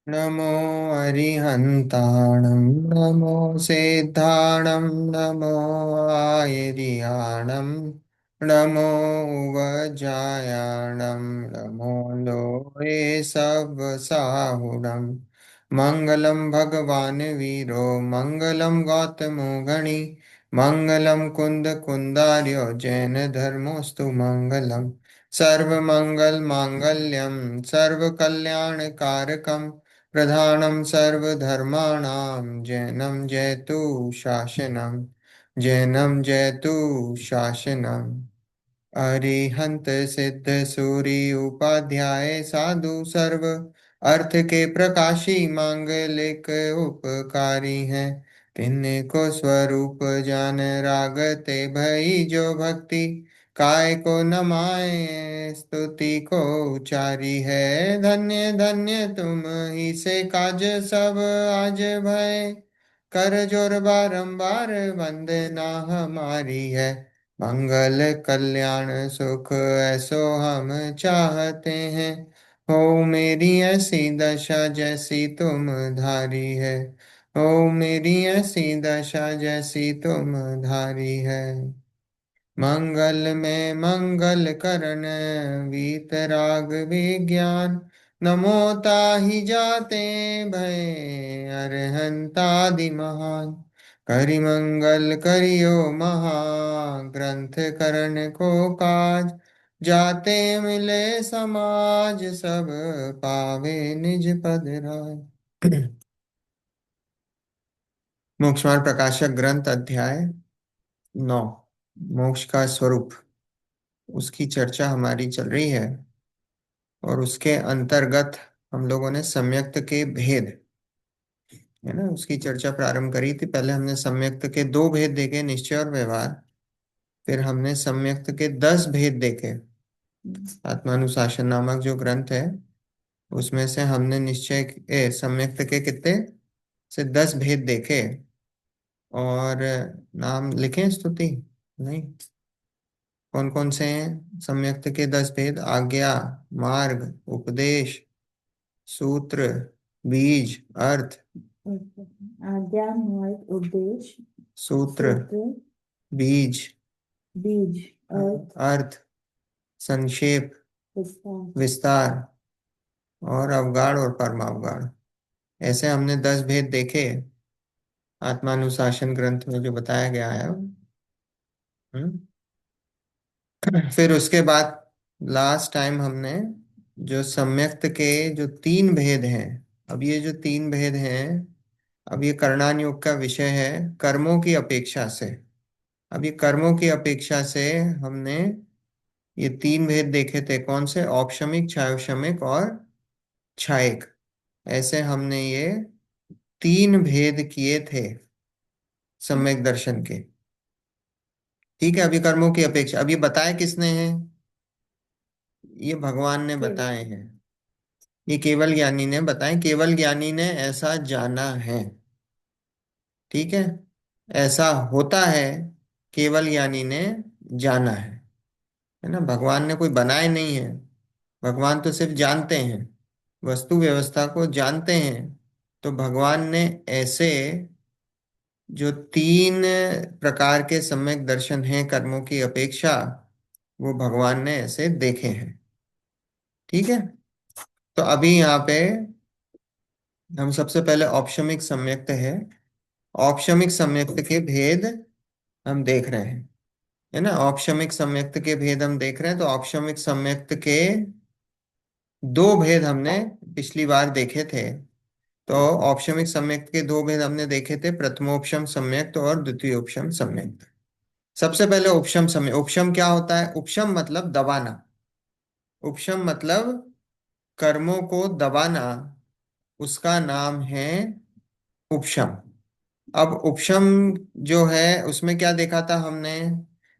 नमो अरिहन्ताणं नमो सिद्धाणं नमो आयर्याणं नमो उवजायाणं नमो लोये सवसाहुणं मङ्गलं भगवान् वीरो मङ्गलं गौतमो गणि मङ्गलं कुन्दकुन्दार्यो जैनधर्मोऽस्तु मङ्गलं सर्वमङ्गलमाङ्गल्यं सर्वकल्याणकारकम् प्रधानं सर्वधर्माणां जैनं जयतु शासनम् अरिहंत सिद्ध सूरि उपाध्याय साधु सर्व अर्थ के प्रकाशी मांगलिक उपकारी हैं। तिन्हीं स्वरूप जान रागते भई जो भक्ति काय को नमाए स्तुति को उचारी है। धन्य धन्य तुम ही से काज सब आज भय कर जोर बारंबार वंदना हमारी है। मंगल कल्याण सुख ऐसो हम चाहते हैं। हो मेरी ऐसी दशा जैसी तुम धारी है। हो मेरी ऐसी दशा जैसी तुम धारी है। मंगल में मंगल करण वीतराग विज्ञान नमोता ही जाते भय अरहंतादि महान। करि मंगल करियो महा ग्रंथ करण को काज जाते मिले समाज सब पावे निज पद राज। मोक्ष मार्ग प्रकाशक ग्रंथ अध्याय 9 मोक्ष का स्वरूप, उसकी चर्चा हमारी चल रही है। और उसके अंतर्गत हम लोगों ने सम्यक्त के भेद, है ना, उसकी चर्चा प्रारंभ करी थी। पहले हमने सम्यक्त के 2 भेद देखे, निश्चय और व्यवहार। फिर हमने सम्यक्त के 10 भेद देखे। आत्मानुशासन नामक जो ग्रंथ है उसमें से हमने सम्यक्त के कितने से 10 भेद देखे। और नाम लिखे स्तुति नहीं, कौन कौन से हैं सम्यक्त के 10 भेद? आज्ञा, मार्ग, उपदेश, सूत्र, बीज, अर्थ। आज्ञा, मार्ग, उपदेश, सूत्र, सूत्र, बीज, बीज, अर्थ, अर्थ, संक्षेप, विस्तार। विस्तार और अवगाढ़ और परमावगाढ़। ऐसे हमने 10 भेद देखे आत्मानुशासन ग्रंथ में जो बताया गया है। हम्म। फिर उसके बाद लास्ट टाइम हमने जो सम्यक्त के जो 3 भेद हैं, अब ये जो 3 भेद हैं, अब ये कर्णान योग का विषय है। कर्मों की अपेक्षा से, अब ये कर्मों की अपेक्षा से हमने ये 3 भेद देखे थे। कौन से? औपशमिक, छायोशमिक और छायिक। ऐसे हमने ये 3 भेद किए थे सम्यक दर्शन के। ठीक है, अभी कर्मों की अपेक्षा, अब ये बताए किसने हैं? ये भगवान ने बताए हैं। ये केवल ज्ञानी ने बताए, केवल ज्ञानी ने ऐसा जाना है। ठीक है, ऐसा होता है, केवल ज्ञानी ने जाना है ना। भगवान ने कोई बनाए नहीं है, भगवान तो सिर्फ जानते हैं, वस्तु व्यवस्था को जानते हैं। तो भगवान ने ऐसे जो 3 प्रकार के सम्यक दर्शन हैं कर्मों की अपेक्षा, वो भगवान ने ऐसे देखे हैं। ठीक है, तो अभी यहाँ पे हम सबसे पहले औपशमिक सम्यक्त है, औपशमिक सम्यक्त के भेद हम देख रहे हैं, है ना। औपशमिक सम्यक्त के भेद हम देख रहे हैं। तो औपशमिक सम्यक्त के 2 भेद हमने पिछली बार देखे थे। तो औपशमिक सम्यक्त के 2 भेद हमने देखे थे, प्रथमोपशम सम्यक्त और द्वितीयोपशम सम्यक्त। सबसे पहले उपशम सम्यक्त। उपशम क्या होता है? उपशम मतलब दबाना। उपशम मतलब कर्मों को दबाना, उसका नाम है उपशम। अब उपशम जो है उसमें क्या देखा था हमने?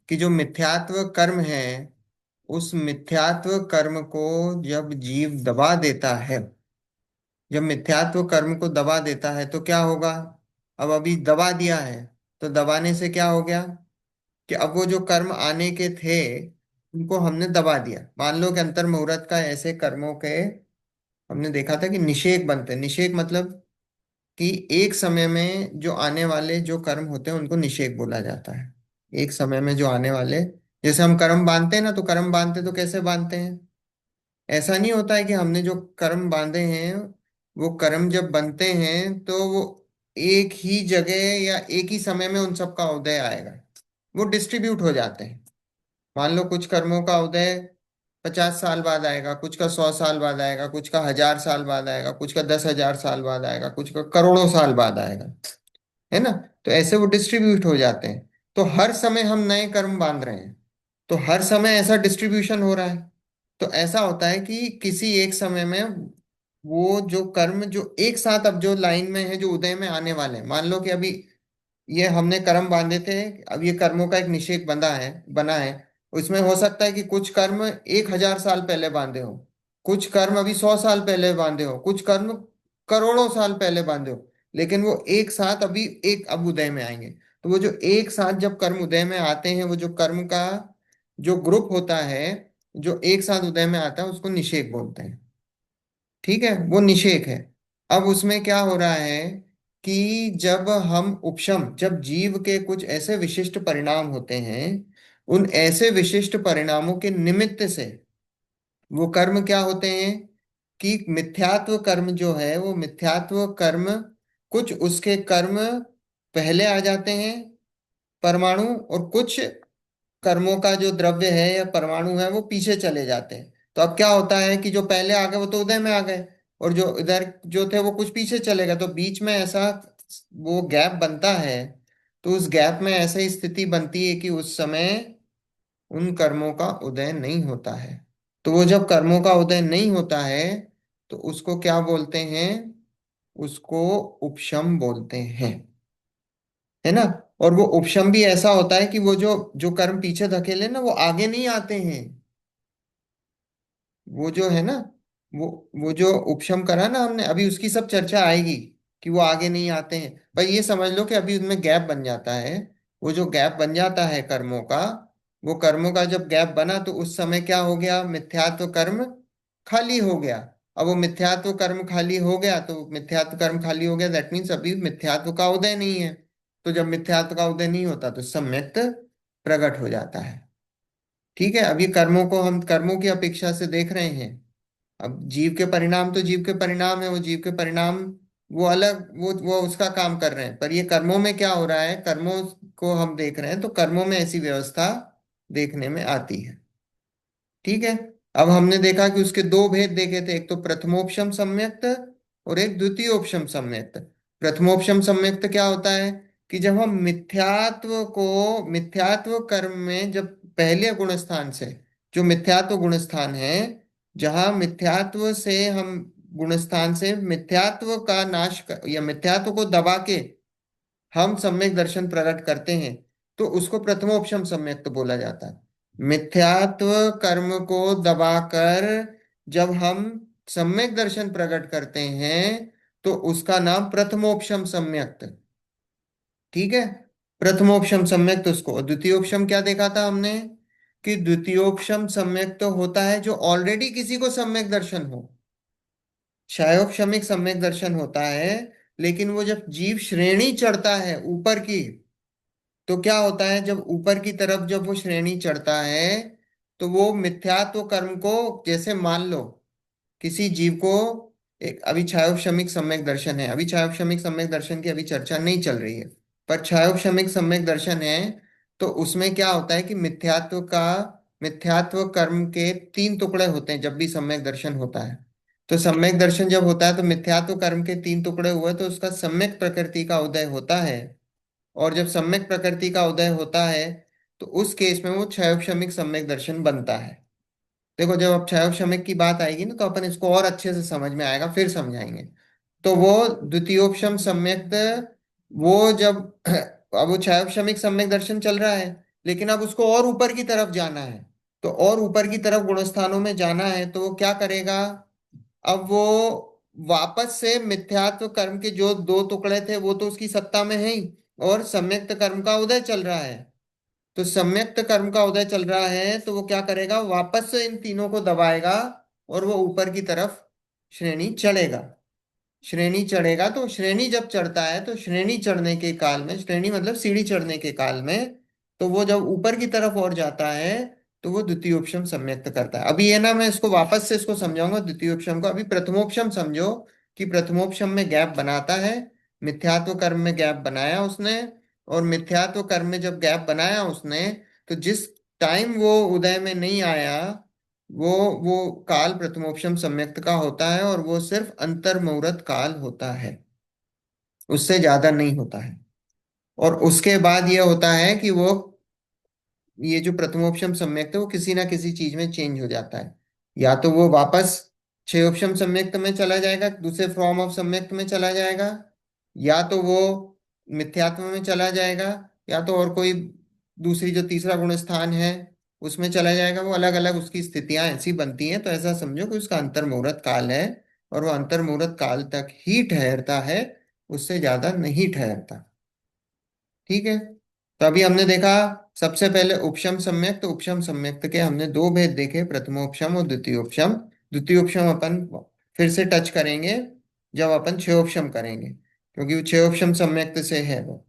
कि जो मिथ्यात्व कर्म है, उस मिथ्यात्व कर्म को जब जीव दबा देता है, जब मिथ्यात्व कर्म को दबा देता है तो क्या होगा? अब अभी दबा दिया है, तो दबाने से क्या हो गया कि अब वो जो कर्म आने के थे उनको हमने दबा दिया। मान लो कि अंतर मुहूर्त का ऐसे कर्मों के हमने देखा था कि निषेक बनते हैं। निषेक मतलब कि एक समय में जो आने वाले जो कर्म होते हैं उनको निषेक बोला जाता है। एक समय में जो आने वाले, जैसे हम कर्म बांधते हैं ना, तो कर्म बांधते तो कैसे बांधते हैं? ऐसा नहीं होता है कि हमने जो कर्म बांधे हैं, वो कर्म जब बनते हैं तो वो एक ही जगह या एक ही समय में उन सब का उदय आएगा। वो डिस्ट्रीब्यूट हो जाते हैं। मान लो कुछ कर्मों का उदय 50 साल बाद आएगा, कुछ का 100 साल बाद आएगा, कुछ का 1000 साल बाद आएगा, कुछ का 10,000 साल बाद आएगा, कुछ का करोड़ों साल बाद आएगा, है ना? तो ऐसे वो डिस्ट्रीब्यूट हो जाते हैं। तो हर समय हम नए कर्म बांध रहे हैं, तो हर समय ऐसा डिस्ट्रीब्यूशन हो रहा है। तो ऐसा होता है कि किसी एक समय में वो जो कर्म जो एक साथ अब जो लाइन में है, जो उदय में आने वाले हैं, मान लो कि अभी ये हमने कर्म बांधे थे, अब ये कर्मों का एक निषेक बना है। उसमें हो सकता है कि कुछ कर्म 1,000 साल पहले बांधे हो, कुछ कर्म अभी 100 साल पहले बांधे हो, कुछ कर्म करोड़ों साल पहले बांधे हो, लेकिन वो एक साथ अभी एक अब उदय में आएंगे। तो वो जो एक साथ जब कर्म उदय में आते हैं, वो जो कर्म का जो ग्रुप होता है जो एक साथ उदय में आता है, उसको निषेक बोलते हैं। ठीक है, वो निषेक है। अब उसमें क्या हो रहा है कि जब जीव के कुछ ऐसे विशिष्ट परिणाम होते हैं, उन ऐसे विशिष्ट परिणामों के निमित्त से वो कर्म क्या होते हैं कि मिथ्यात्व कर्म जो है, वो मिथ्यात्व कर्म, कुछ उसके कर्म पहले आ जाते हैं परमाणु, और कुछ कर्मों का जो द्रव्य है या परमाणु है वो पीछे चले जाते हैं। तो अब क्या होता है कि जो पहले आ गए वो तो उदय में आ गए, और जो इधर जो थे वो कुछ पीछे चले गए, तो बीच में ऐसा वो गैप बनता है। तो उस गैप में ऐसी स्थिति बनती है कि उस समय उन कर्मों का उदय नहीं होता है। तो वो जब कर्मों का उदय नहीं होता है, तो उसको क्या बोलते हैं? उसको उपशम बोलते हैं, है ना? और वो उपशम भी ऐसा होता है कि वो जो जो कर्म पीछे धकेले ना, वो आगे नहीं आते हैं। वो जो है ना, वो वो जो उपशम करा ना हमने अभी, उसकी सब चर्चा आएगी कि वो आगे नहीं आते हैं। पर ये समझ लो कि अभी उनमें गैप बन जाता है। वो जो गैप बन जाता है कर्मों का, वो कर्मों का जब गैप बना, तो उस समय क्या हो गया? मिथ्यात्व कर्म खाली हो गया। अब वो मिथ्यात्व कर्म खाली हो गया, तो मिथ्यात्व कर्म खाली हो गया, दैट मीन्स अभी मिथ्यात्व का उदय नहीं है। तो जब मिथ्यात्व का उदय नहीं होता, तो सम्यक प्रकट हो जाता है। ठीक है, अब ये कर्मों को हम कर्मों की अपेक्षा से देख रहे हैं। अब जीव के परिणाम तो जीव के परिणाम है, वो जीव के परिणाम वो अलग, वो उसका काम कर रहे हैं। पर ये कर्मों में क्या हो रहा है, कर्मों को हम देख रहे हैं, तो कर्मों में ऐसी व्यवस्था देखने में आती है। ठीक है। अब हमने देखा कि उसके दो भेद देखे थे, एक तो प्रथमोपशम सम्यक्त और एक द्वितीयोपशम सम्यक्त। प्रथमोपशम सम्यक्त क्या होता है कि जब हम मिथ्यात्व कर्म में जब पहले गुण स्थान से, जो मिथ्यात्व गुण स्थान है, जहां मिथ्यात्व से हम गुण स्थान से मिथ्यात्व का या मिथ्यात्व को दबा के हम सम्यक दर्शन प्रकट करते हैं, तो उसको प्रथमोपशम सम्यक्त बोला जाता है। मिथ्यात्व कर्म को दबाकर जब हम सम्यक दर्शन प्रकट करते हैं, तो उसका नाम प्रथमोपशम सम्यक्त। ठीक है, प्रथमोपशम सम्यक्त उसको। और द्वितीयोपशम क्या देखा था हमने कि द्वितीयोपशम सम्यक्त तो होता है जो ऑलरेडी किसी को सम्यक दर्शन हो। क्षयोपशमिक सम्यक दर्शन होता है, लेकिन वो जब जीव श्रेणी चढ़ता है ऊपर की, तो क्या होता है, जब ऊपर की तरफ जब वो श्रेणी चढ़ता है, तो वो मिथ्यात्व कर्म को, जैसे मान लो किसी जीव को, एक अभी छायोपशमिक सम्यक दर्शन है, अभी छायोपशमिक सम्यक दर्शन की अभी चर्चा नहीं चल रही है, पर छायोपशमिक सम्यक दर्शन है। तो उसमें क्या होता है कि मिथ्यात्व कर्म के 3 टुकड़े होते हैं जब भी सम्यक दर्शन होता है। तो सम्यक दर्शन जब होता है, तो मिथ्यात्व कर्म के 3 टुकड़े हुए, तो उसका सम्यक प्रकृति का उदय होता है। और जब सम्यक प्रकृति का उदय होता है, तो उस केस में वो क्षयोपशमिक सम्यक दर्शन बनता है। देखो, जब अब क्षयोपशमिक की बात आएगी ना, तो अपन इसको और अच्छे से समझ में आएगा, फिर समझाएंगे। तो वो द्वितीयोपशम सम्यक, वो जब अब वो क्षयोपशमिक सम्यक दर्शन चल रहा है, लेकिन अब उसको और ऊपर की तरफ जाना है। तो और ऊपर की तरफ गुणस्थानों में जाना है, तो वो क्या करेगा? अब वो वापस से मिथ्यात्व कर्म के जो 2 टुकड़े थे, वो तो उसकी सत्ता में है ही, और सम्यक्त कर्म का उदय चल रहा है। तो सम्यक्त कर्म का उदय चल रहा है, तो वो क्या करेगा? वापस से इन तीनों को दबाएगा और वो ऊपर की तरफ श्रेणी चढ़ेगा। श्रेणी चढ़ेगा तो श्रेणी जब चढ़ता है तो श्रेणी चढ़ने के काल में, श्रेणी मतलब सीढ़ी चढ़ने के काल में, तो वो जब ऊपर की तरफ और जाता है तो वो द्वितीयोपम सम्यक्त करता है। अभी ये ना मैं इसको वापस से इसको समझाऊंगा द्वितीयोपम को। अभी प्रथमोपम समझो कि प्रथमोपम में गैप बनाता है, मिथ्यात्व कर्म में गैप बनाया उसने। और मिथ्यात्व कर्म में जब गैप बनाया उसने, तो जिस टाइम वो उदय में नहीं आया, वो वो काल प्रथमोपम सम्यक्त का होता है, और वो सिर्फ अंतर्मुहूर्त काल होता है, उससे ज्यादा नहीं होता है। और उसके बाद ये होता है कि वो, ये जो प्रथमोपम सम्यक्त है वो किसी ना किसी चीज में चेंज हो जाता है। या तो वो वापस क्षयोपम सम्यक्त में चला जाएगा, दूसरे फॉर्म ऑफ सम्यक्त में चला जाएगा, या तो वो मिथ्यात्व में चला जाएगा, या तो और कोई दूसरी जो तीसरा गुण स्थान है उसमें चला जाएगा। वो अलग अलग उसकी स्थितियां ऐसी बनती हैं, तो ऐसा समझो कि उसका अंतर्मुहूर्त काल है, और वो अंतर्मुहूर्त काल तक ही ठहरता है, उससे ज्यादा नहीं ठहरता। ठीक है। तो अभी हमने देखा सबसे पहले उपशम सम्यक, तो उपशम सम्यक्त के हमने दो भेद देखे, प्रथमोपशम और द्वितीयोपशम। द्वितीयोपशम अपन फिर से टच करेंगे जब अपन क्षयोपशम करेंगे, क्योंकि वो क्षयोपशम सम्यक्त से है वो।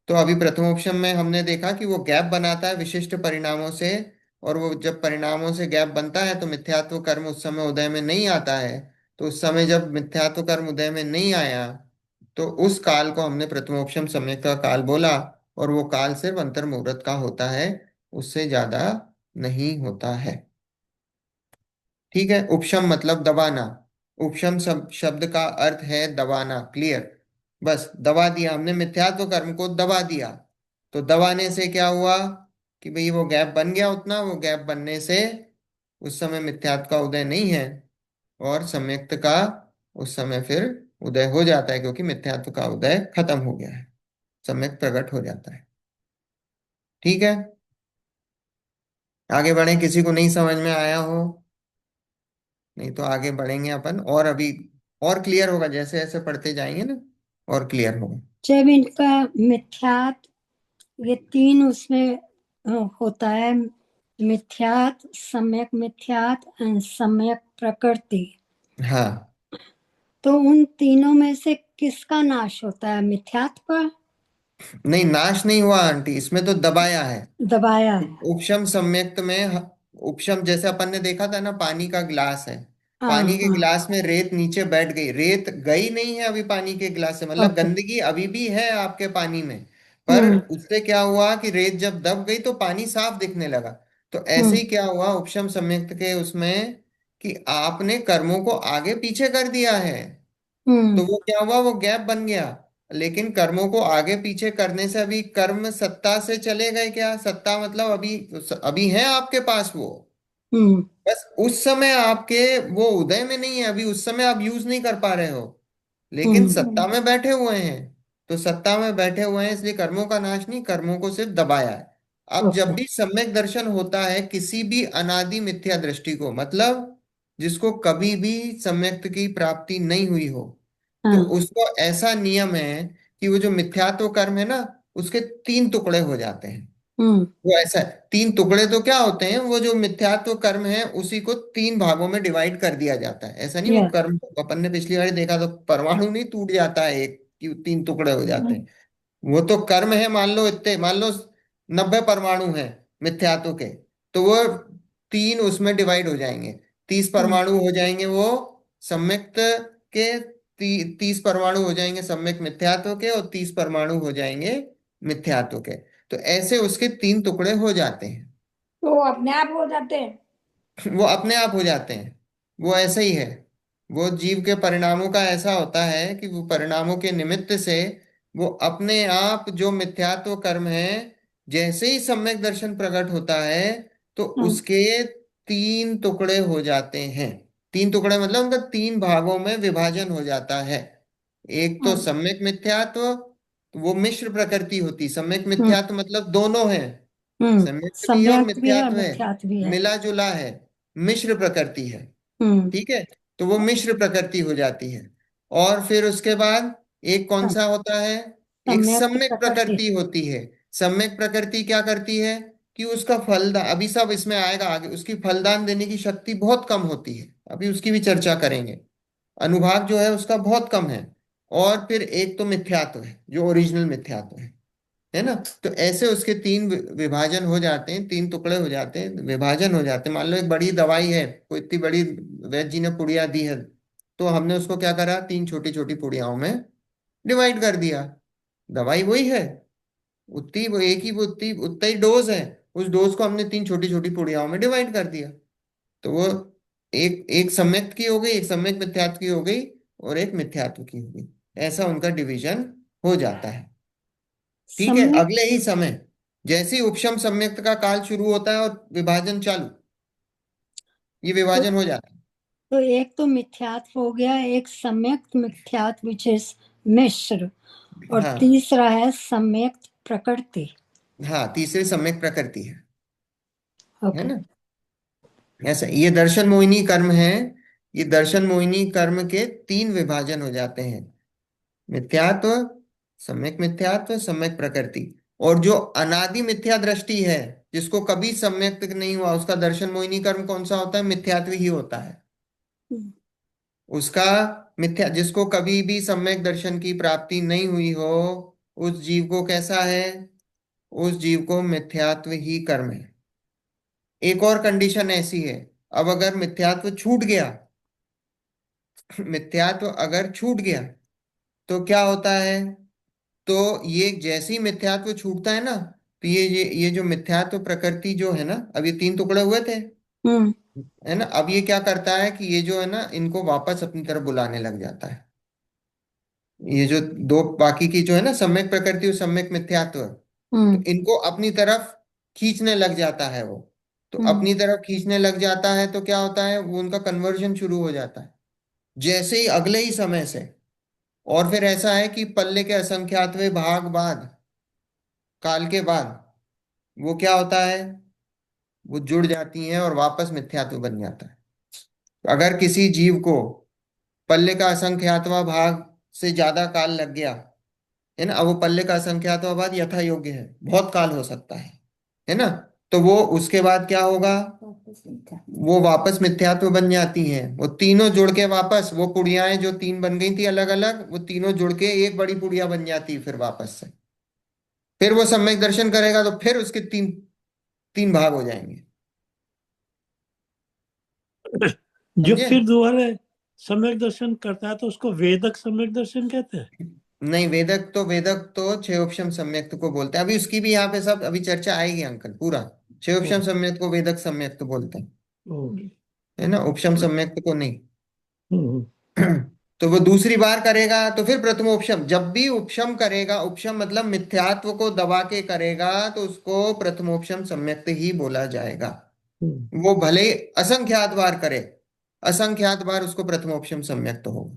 तो अभी प्रथमोपशम में हमने देखा कि वो गैप बनाता है विशिष्ट परिणामों से, और वो जब परिणामों से गैप बनता है तो मिथ्यात्व कर्म उस समय उदय में नहीं आता है। तो उस समय जब मिथ्यात्व कर्म उदय में नहीं आया, तो उस काल को हमने प्रथमोपशम सम्यक का काल बोला। और वो काल सिर्फ अंतर्मुहूर्त का होता है, उससे ज्यादा नहीं होता है। ठीक है। उपशम मतलब दबाना। उपशम शब्द का अर्थ है दबाना। क्लियर। बस दबा दिया हमने, मिथ्यात्व कर्म को दबा दिया। तो दबाने से क्या हुआ कि भाई वो गैप बन गया उतना, वो गैप बनने से उस समय मिथ्यात्व का उदय नहीं है, और सम्यक्त का उस समय फिर उदय हो जाता है, क्योंकि मिथ्यात्व का उदय खत्म हो गया है, सम्यक प्रकट हो जाता है। ठीक है। आगे बढ़े, किसी को नहीं समझ में आया हो, नहीं तो आगे बढ़ेंगे अपन, और अभी और क्लियर होगा जैसे जैसे पढ़ते जाएंगे ना, और क्लियर होगा। जब इनका मिथ्यात, ये तीन उसमें होता है, मिथ्यात, सम्यक मिथ्यात और सम्यक प्रकृति। हाँ। तो उन तीनों में से किसका नाश होता है? मिथ्यात का। नहीं, नाश नहीं हुआ आंटी, इसमें तो दबाया है। दबाया है। उपशम सम्यक्त में उपशम जैसे अपन ने देखा था ना, पानी का गिलास है, हाँ पानी के हाँ। गिलास में रेत नीचे बैठ गई, रेत गई नहीं है अभी पानी के गिलास से, मतलब ओके। गंदगी अभी भी है आपके पानी में। पर हम्म उससे क्या हुआ कि रेत जब दब गई तो पानी साफ दिखने लगा। तो ऐसे हम्म ही क्या हुआ उपशम सम्यक्त के उसमें, कि आपने कर्मों को आगे पीछे कर दिया है। हम्म। तो वो क्या हुआ, वो गैप बन गया। लेकिन कर्मों को आगे पीछे करने से अभी कर्म सत्ता से चले गए क्या? सत्ता मतलब अभी, अभी है आपके पास वो, हम्म बस उस समय आपके वो उदय में नहीं है, अभी उस समय आप यूज नहीं कर पा रहे हो, लेकिन हम्म। सत्ता में बैठे हुए हैं। तो सत्ता में बैठे हुए हैं इसलिए कर्मों का नाश नहीं, कर्मों को सिर्फ दबाया है। अब जब ओके। भी सम्यक दर्शन होता है किसी भी अनादि मिथ्या दृष्टि को, मतलब जिसको कभी भी सम्यक की प्राप्ति नहीं हुई हो, तो हाँ। उसको ऐसा नियम है कि वो जो मिथ्यात्व कर्म है ना, उसके तीन टुकड़े हो जाते हैं। हम्म। वो ऐसा है, तीन टुकड़े तो क्या होते हैं, वो जो मिथ्यात्व कर्म है उसी को तीन भागों में डिवाइड कर दिया जाता है। ऐसा नहीं वो या। कर्म, अपन ने पिछली बार देखा तो परमाणु नहीं टूट जाता है एक, कि तीन टुकड़े हो जाते हैं। वो तो कर्म है, मान लो इतने, मान लो 90 परमाणु है मिथ्यात्व के, तो वो तीन उसमें डिवाइड हो जाएंगे, 30 परमाणु हो जाएंगे वो सम्यक के, 30 परमाणु हो जाएंगे सम्यक मिथ्यात्व के, और 30 परमाणु हो जाएंगे मिथ्यात्व के। तो ऐसे उसके तीन टुकड़े हो जाते हैं। तो अपने आप हो जाते हैं। वो अपने आप हो जाते हैं, वो ऐसे ही है। वो जीव के परिणामों का ऐसा होता है कि वो परिणामों के निमित्त से वो अपने आप जो मिथ्यात्व कर्म है, जैसे ही सम्यक दर्शन प्रकट होता है तो हाँ। उसके तीन टुकड़े हो जाते हैं। तीन टुकड़े मतलब उनका तीन भागों में विभाजन हो जाता है। एक तो हाँ। सम्यक मिथ्यात्व, वो मिश्र प्रकृति होती, सम्यक हम्म मिथ्यात्व मतलब दोनों है, हम्म। सम्यक भी है और सम्यक भी है, मिथ्यात्व है, मिथ्यात भी है। मिला जुला है, मिश्र प्रकृति है। हम्म। ठीक है। तो वो मिश्र प्रकृति हो जाती है। और फिर उसके बाद एक कौन सम, सा होता है, एक सम्यक सम्यक प्रकृति। प्रकृति होती है। सम्यक प्रकृति क्या करती है कि उसका फलदान, अभी सब इसमें आएगा आगे, उसकी फलदान देने की शक्ति बहुत कम होती है, अभी उसकी भी चर्चा करेंगे। अनुभाग जो है उसका बहुत कम है। और फिर एक तो मिथ्यात्व है जो ओरिजिनल मिथ्यात्व है ना। तो ऐसे उसके तीन विभाजन हो जाते हैं, तीन टुकड़े हो जाते हैं, विभाजन हो जाते हैं। मान लो एक बड़ी दवाई है, कोई इतनी बड़ी वैद्य जी ने पुड़िया दी है, तो हमने उसको क्या करा, तीन छोटी छोटी पुड़ियाओं में डिवाइड कर दिया। दवाई वही है, उतनी वो एक ही वो उतनी उतना ही डोज है, उस डोज को हमने तीन छोटी छोटी पुड़ियाओं में डिवाइड कर दिया। तो वो एक एक सम्यक्त की हो गई, एक सम्यक मिथ्यात्व की हो गई, और एक मिथ्यात्व की हो गई। ऐसा उनका डिवीजन हो जाता है। ठीक है, सम्यक। अगले ही समय जैसे ही उपशम सम्यक्त का काल शुरू होता है और विभाजन चालू, ये तो, विभाजन हो जाता तो एक तो मिथ्यात्व हो गया, एक सम्यक मिथ्यात्व विच इज मिश्र, है। और हाँ, तीसरा है सम्यक प्रकृति। हाँ, तीसरे सम्यक प्रकृति है ओके। ना। ऐसा ये दर्शन मोहिनी कर्म है। ये दर्शन मोहिनी कर्म के तीन विभाजन हो जाते हैं, मिथ्यात्व, सम्यक मिथ्यात्व, सम्यक प्रकृति। और जो अनादि मिथ्या दृष्टि है, जिसको कभी सम्यक नहीं हुआ, उसका दर्शन मोहिनी कर्म कौन सा होता है, मिथ्यात्व ही होता है उसका। मिथ्या, जिसको कभी भी सम्यक दर्शन की प्राप्ति नहीं हुई हो, उस जीव को कैसा है, उस जीव को मिथ्यात्व ही कर्म है। एक और कंडीशन ऐसी है, अब अगर मिथ्यात्व छूट गया, मिथ्यात्व अगर छूट गया तो क्या होता है, तो ये जैसे ही मिथ्यात्व छूटता है ना, तो ये जो मिथ्यात्व प्रकृति जो है ना, अब ये तीन टुकड़े हुए थे, हम्म। है ना, अब ये क्या करता है कि ये जो है ना, इनको वापस अपनी तरफ बुलाने लग जाता है। ये जो दो बाकी की जो है ना, सम्यक प्रकृति और सम्यक मिथ्यात्व, तो हम्म। इनको अपनी तरफ खींचने लग जाता है वो। तो हम्म। अपनी तरफ खींचने लग जाता है तो क्या होता है, वो उनका कन्वर्जन शुरू हो जाता है जैसे ही अगले ही समय से। और फिर ऐसा है कि पल्ले के असंख्यातवें भाग बाद, काल के बाद, वो क्या होता है, वो जुड़ जाती हैं और वापस मिथ्यात्व बन जाता है। अगर किसी जीव को पल्ले का असंख्यातवां भाग से ज्यादा काल लग गया, है ना, अब वो पल्ले का असंख्यातवां भाग यथा योग्य है, बहुत काल हो सकता है ना, तो वो उसके बाद क्या होगा, वो वापस मिथ्यात्व बन जाती हैं। वो तीनों जुड़ के वापस, वो पुड़ियाएं जो तीन बन गई थी अलग अलग, वो तीनों जुड़ के एक बड़ी पुड़िया बन जाती है फिर वापस से। फिर वो सम्यक दर्शन करेगा तो फिर उसके तीन तीन भाग हो जाएंगे। जो समझे। फिर दोबारा सम्यक दर्शन करता है तो उसको वेदक सम्यक दर्शन कहते हैं। नहीं, वेदक तो छह उपशम सम्यक्त को बोलते हैं। अभी उसकी भी यहाँ पे सब अभी चर्चा आएगी अंकल, पूरा। छह ओ, उपशम सम्यक्त को वेदक सम्यक्त बोलते हैं, ओके। है ना, उपशम सम्यक्त को नहीं। हम्म। तो वो दूसरी बार करेगा तो फिर प्रथमोपशम, जब भी उपशम करेगा, उपशम मतलब मिथ्यात्व को दबा के करेगा, तो उसको प्रथमोपशम सम्यक्त ही बोला जाएगा। हम्म। वो भले ही असंख्यात बार करे, असंख्यात बार उसको प्रथमोपशम सम्यक्त होगा।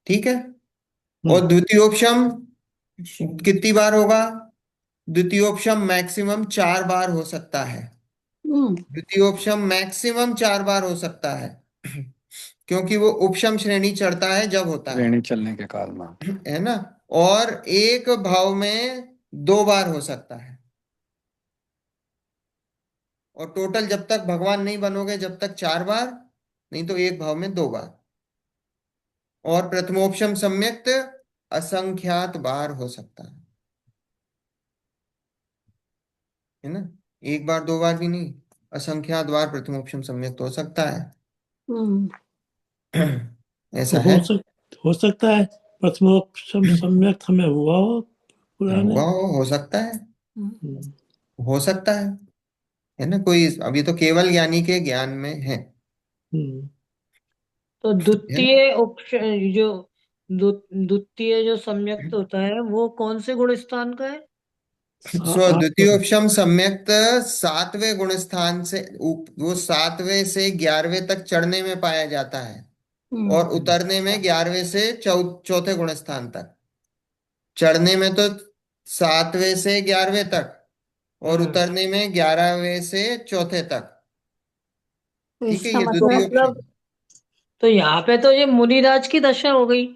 ठीक है। हम्म। और द्वितीयोपशम कितनी बार होगा, द्वितीयोपशम मैक्सिमम चार बार हो सकता है। हम्म। द्वितीयोपशम मैक्सिमम चार बार हो सकता है, क्योंकि वो उपशम श्रेणी चढ़ता है जब होता श्रेणी चलने के काल में। है ना। और एक भाव में दो बार हो सकता है। और टोटल जब तक भगवान नहीं बनोगे, जब तक चार बार, नहीं तो एक भाव में दो बार। और प्रथमोपशम सम्यक्त असंख्यात बार हो सकता है ना। एक बार दो बार भी नहीं, असंख्यात बार प्रथमोपशम सम्यक्त हो सकता है। हम्म। ऐसा तो है। हो सकता है प्रथमोपशम सम्यक हमें हुआ हो पुराने। हुआ हो सकता है, हम्म। हो सकता है ना। कोई अभी तो केवल ज्ञानी के ज्ञान में हम्म। तो है ना। द्वितीय जो द्वितीय जो सम्यक्त होता है वो कौन से गुण स्थान का है? सो आठ पर। द्वितीयोपशम सम्यक्त सातवें गुण स्थान से वो सातवें से ग्यारहवें तक चढ़ने में पाया जाता है, हम्म। और उतरने में ग्यारहवें से चौथे गुण स्थान तक। चढ़ने में तो सातवें से ग्यारहवें तक, और हम्म। उतरने में ग्यारहवें से चौथे तक। तो ठीक है, इसका ये तो मतलब। द्वितीयोपशम। मतलब तो यहाँ पे तो ये मुनिराज की दशा हो गई।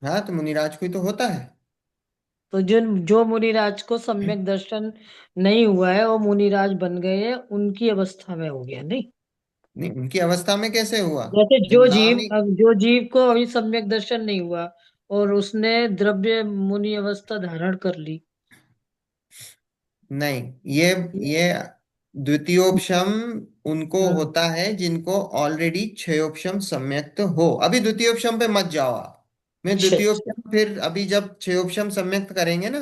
हाँ, तो मुनिराज को ही तो होता है। तो जिन जो मुनिराज को सम्यक दर्शन नहीं हुआ है वो मुनिराज बन गए हैं, उनकी अवस्था में हो गया नहीं। नहीं, उनकी अवस्था में कैसे हुआ? जैसे जब नाम ही, जो जीव को अभी सम्यक दर्शन नहीं हुआ और उसने द्रव्य मुनि अवस्था धारण कर ली। नहीं, ये द्वितीयोपशम उनको हम्म। होता है जिनको ऑलरेडी क्षयोपशम सम्यक्त हो। अभी द्वितीयोपशम पे मत जाओ आप। मैं अच्छा अच्छा। द्वितीयोपशम फिर अभी जब क्षयोपशम सम्यक्त करेंगे ना,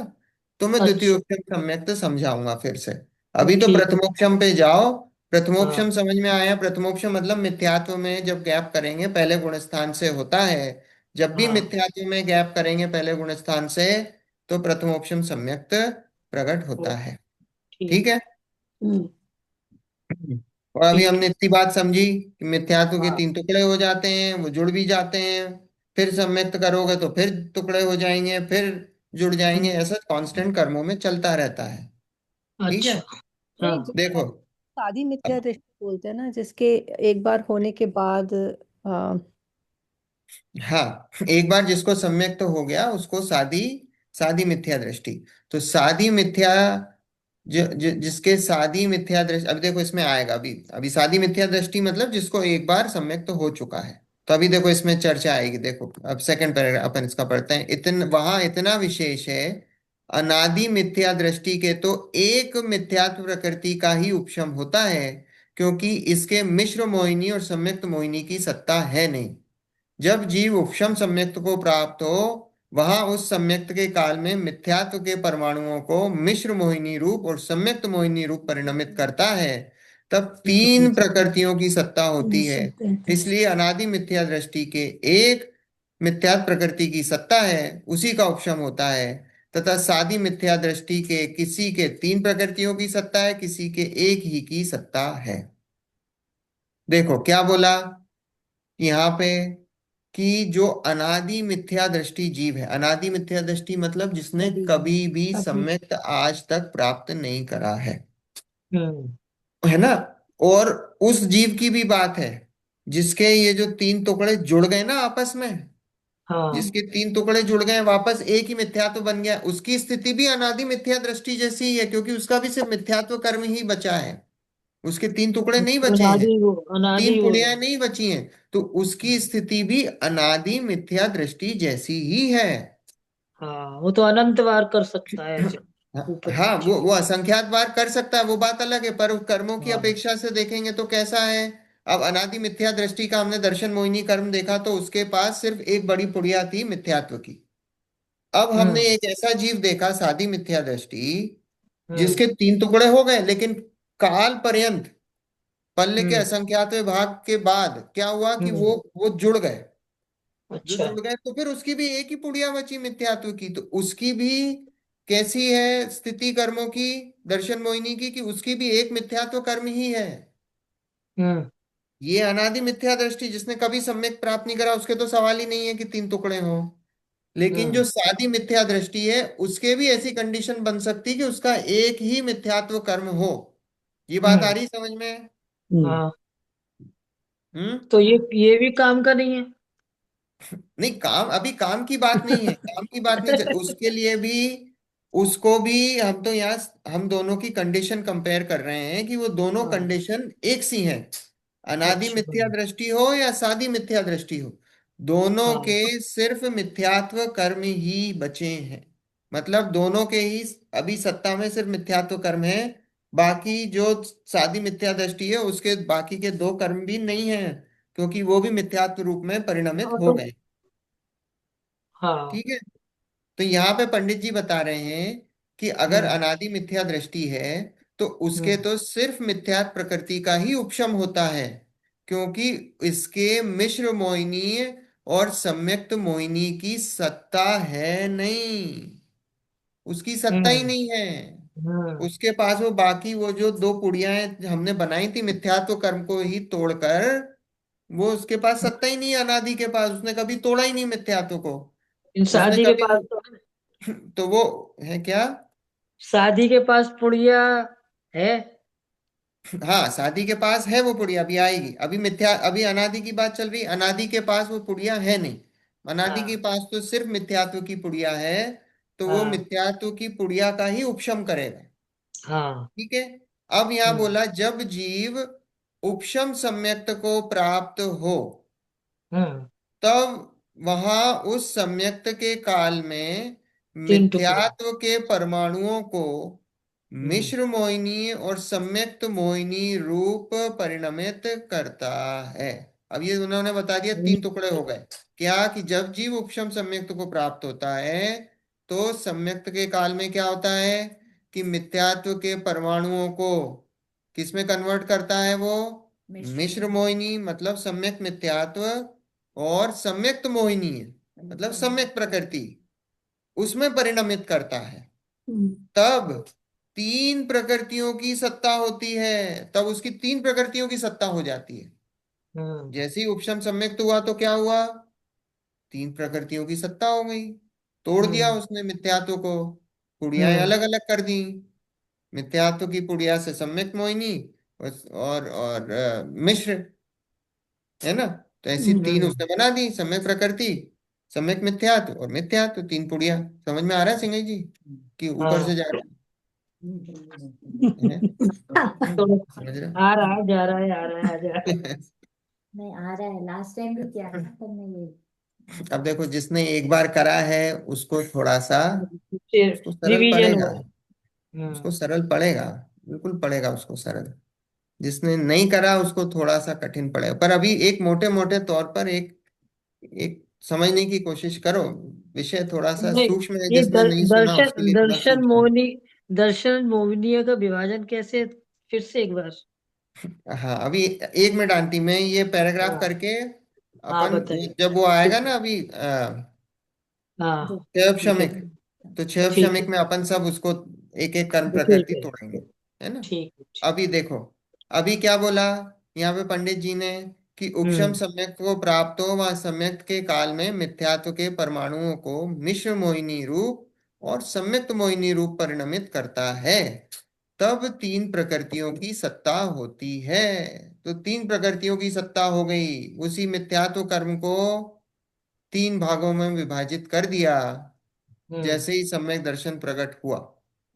तो मैं अच्छा। द्वितीयोपशम सम्यक्त समझाऊंगा फिर से। अभी तो ठीक है। प्रथमोपशम पे जाओ। हाँ। प्रथमोपशम समझ में आया? प्रथमोपशम मतलब मिथ्यात्व में जब गैप करेंगे पहले गुण स्थान से होता है। जब भी हाँ। मिथ्यात्व में गैप करेंगे पहले गुण स्थान से, तो प्रथमोपशम सम्यक्त प्रकट ओ, होता है। ठीक ठीक। है। हम्म। और अभी ठीक हमने है। इतनी बात समझी कि मिथ्यात्व के हाँ। तीन टुकड़े हो जाते हैं, वो जुड़ भी जाते हैं। फिर सम्यक्त करोगे तो फिर टुकड़े हो जाएंगे, फिर जुड़ जाएंगे। हम्म। ऐसा कांस्टेंट कर्मों में चलता रहता है। ठीक है। अच्छा। हाँ। नहीं, जिसको देखो, शादी मिथ्या अब, दृष्टि बोलते हैं ना, जिसके एक बार होने के बाद हाँ, एक बार जिसको सम्यक्त हो गया उसको सादी सादी मिथ्या दृष्टि। तो सादी मिथ्या, जिसके सादी मिथ्या दृष्टि, अभी देखो इसमें आएगा। अभी अभी सादी मिथ्या दृष्टि मतलब जिसको एक बार सम्यक्त हो चुका है। तो अभी देखो इसमें चर्चा आएगी। देखो अब सेकंड पैराग्राफ अपन इसका पढ़ते हैं। वहां इतना विशेष है, अनादि मिथ्या दृष्टि के तो एक मिथ्यात्व प्रकृति का ही उपशम होता है, क्योंकि इसके मिश्र मोहिनी और सम्यक्त मोहिनी की सत्ता है नहीं। जब जीव उपशम सम्यक्त को प्राप्त हो, वहां उस सम्यक्त के काल में मिथ्यात्व के परमाणुओं को मिश्र मोहिनी रूप और सम्यक्त मोहिनी रूप परिणमित करता है। तब तीन प्रकृतियों की सत्ता होती है। 1933। इसलिए अनादि मिथ्या दृष्टि के एक मिथ्यात्व प्रकृति की सत्ता है, उसी का उपशम होता है। तथा सादी मिथ्या दृष्टि के किसी के तीन प्रकृतियों की सत्ता है, किसी के एक ही की सत्ता है। देखो क्या बोला यहाँ पे, कि जो अनादि मिथ्या दृष्टि जीव है, अनादि मिथ्या दृष्टि मतलब जिसने कभी कभी भी कभी सम्यक्त आज तक प्राप्त नहीं करा हम्म। है ना। और उस जीव की भी बात है जिसके ये जो तीन टुकड़े जुड़ गए ना आपस में, हाँ। जिसके तीन टुकड़े जुड़ गए वापस एक ही मिथ्यात्व बन गया, उसकी स्थिति भी अनादि मिथ्या दृष्टि जैसी ही है, क्योंकि उसका भी सिर्फ मिथ्यात्व कर्म ही बचा है। उसके तीन टुकड़े नहीं बचे हैं, तीन अनादि वो है। पुड़ियां नहीं बची हैं। तो उसकी स्थिति भी अनादि मिथ्या दृष्टि जैसी ही है। हाँ, वो तो अनंत बार कर सकता है जब ऊपर हाँ, नीचे। वो असंख्यात बार कर सकता है, वो बात अलग है। पर कर्मों की हाँ। अपेक्षा से देखेंगे तो कैसा है। अब अनादि मिथ्या दृष्टि का हमने दर्शन मोहिनी कर्म देखा, तो उसके पास सिर्फ एक बड़ी पुड़िया थी मिथ्यात्व की। अब हमने हम्म। एक ऐसा जीव देखा सादी मिथ्या दृष्टि, हम्म। जिसके तीन टुकड़े हो गए, लेकिन काल पर्यंत पल्ले के हम्म। असंख्यात भाग के बाद क्या हुआ कि हम्म। वो जुड़ गए। जो अच्छा। जुड़ गए तो फिर उसकी भी एक ही पुड़िया बची मिथ्यात्व की। तो उसकी भी कैसी है स्थिति कर्मों की, दर्शन मोहिनी की, कि उसकी भी एक मिथ्यात्व कर्म ही है। हम्म। ये अनादि मिथ्या दृष्टि जिसने कभी सम्यक प्राप्त नहीं करा, उसके तो सवाल ही नहीं है कि तीन टुकड़े हों। लेकिन जो हम्म। सादी मिथ्या दृष्टि है, उसके भी ऐसी कंडीशन बन सकती है कि उसका एक ही मिथ्यात्व कर्म हो। ये बात आ हम्म। रही समझ में? हम्म। हाँ, हम्म। तो ये भी काम का नहीं है। नहीं, काम अभी काम की बात नहीं है, काम की बात नहीं उसके लिए भी। उसको भी हम तो यहाँ हम दोनों की कंडीशन कंपेयर कर रहे हैं कि वो दोनों हाँ। कंडीशन एक सी हैं। अनादि अच्छा। मिथ्या दृष्टि हो या सादी मिथ्या दृष्टि हो, दोनों हाँ। के सिर्फ मिथ्यात्व कर्म ही बचे हैं। मतलब दोनों के ही अभी सत्ता में सिर्फ मिथ्यात्व कर्म है। बाकी जो सादी मिथ्या दृष्टि है उसके बाकी के दो कर्म भी नहीं है, क्योंकि वो भी मिथ्यात्व रूप में परिणमित हाँ हो तो। गए। हाँ। ठीक है। तो यहाँ पे पंडित जी बता रहे हैं कि अगर हम्म। अनादि मिथ्या दृष्टि है, तो उसके हम्म। तो सिर्फ मिथ्यात्व प्रकृति का ही उपशम होता है, क्योंकि इसके मिश्र मोहिनी और सम्यक्त मोहिनी की सत्ता है नहीं। उसकी सत्ता ही हम्म। नहीं है। हम्म। उसके पास वो बाकी वो जो दो पुड़ियां हमने बनाई थी मिथ्यात्व कर्म को ही तोड़कर, वो उसके पास सत्ता ही नहीं है। अनादि के पास उसने कभी तोड़ा ही नहीं मिथ्यात्व को। इन उसने शादी के कभी पास तो है। तो वो है क्या? शादी के पास पुड़िया है। हाँ, शादी के पास है वो पुड़िया, अभी आएगी। अभी मिथ्या, अभी अनादि की बात चल रही। अनादि के पास वो पुड़िया है नहीं। अनादि के हाँ। पास तो सिर्फ मिथ्यात्व की पुड़िया है। तो वो हाँ। मिथ्यात्व की पुड़िया का ही उपशम करेगा। हाँ। ठीक है। अब यहाँ हम्म। बोला जब जीव उपशम सम्यक्त को प्राप्त हो, हाँ, तब वहां उस सम्यक्त के काल में तीन टुकड़े। मिथ्यात्व के परमाणुओं को हम्म। मिश्र मोहिनी और सम्यक्त मोहिनी रूप परिणमित करता है। अब ये उन्होंने बता दिया, तीन टुकड़े हो गए। क्या कि जब जीव उपशम सम्यक्त को प्राप्त होता है तो सम्यक्त के काल में क्या होता है कि मिथ्यात्व के परमाणुओं को किसमें कन्वर्ट करता है वो, मिश्र मोहिनी मतलब सम्यक मिथ्यात्व, और सम्यक्त मोहिनी है मतलब सम्यक प्रकृति, उसमें परिणमित करता है। तब तीन प्रकृतियों की सत्ता होती है, तब उसकी तीन प्रकृतियों की सत्ता हो जाती है। हम्म। जैसे ही उपशम सम्यक्त हुआ तो क्या हुआ, तीन प्रकृतियों की सत्ता हो गई। तोड़ दिया हम्म। उसने मिथ्यात्व को, पुड़ियाएं हम्म। अलग अलग कर दी। मिथ्यात्व की पुड़िया से सम्यक मोहिनी और मिश्र, है ना। तो ऐसी तीन हम्म। उसने बना दी, सम्यक प्रकृति, सम्यक मिथ्यात्व और मिथ्यात्व, तीन पुड़िया। समझ में आ रहा है सिंह जी कि ऊपर से हाँ, जा रहा है? तो समझ रहे आ रहा है, जा रहा है, आ रहा है, आ जा रहा हो? नहीं आ रहा है, लास्ट टाइम भी किया था पर मैं ये अब देखो, जिसने एक बार करा है उसको थोड़ा सा, है। उसको सरल रिवीजन पड़ेगा, हो। उसको हम्म। सरल पड़ेगा, बिल्कुल पड़ेगा उसको सरल। जिसने नहीं करा उसको थोड़ा सा कठिन पड़ेगा। पर अभी एक मोटे मोटे तौर पर एक एक समझने की कोशिश करो। विषय थोड़ा सा नहीं, सूक्ष्म है, ये जिसने नहीं सुना उसके दर्शन लिए थोड़ा दर्शन सूक्ष्म है। मोहिनी, दर्शन मोहिनीय का विभाजन कैसे, फिर से एक बार। हाँ, अभी एक मिनट आंटी, मैं ये पैराग्राफ हाँ। करके हाँ, अपन बताइए। जब वो आएगा ठीक है। ना अभी हाँ, क्षय ठीक है। क्षमिक, तो क्षय ठीक है। क्षमिक में अपन सब उसको एक एक कर्म ठीक प्रकृति है। तोड़ेंगे, है ना। ठीक है। अभी देखो, अभी क्या बोला यहाँ पे पंडित जी ने कि उपशम हम्म। सम्यक को प्राप्त हो वह सम्यक के काल में मिथ्यात्व के परमाणुओं को मिश्र मोहिनी रूप और सम्यक्त मोहिनी रूप परिणमित करता है, तब तीन प्रकृतियों की सत्ता होती है। तो तीन प्रकृतियों की सत्ता हो गई, उसी मिथ्यात्व कर्म को तीन भागों में विभाजित कर दिया। हम्म। जैसे ही सम्यक दर्शन प्रकट हुआ,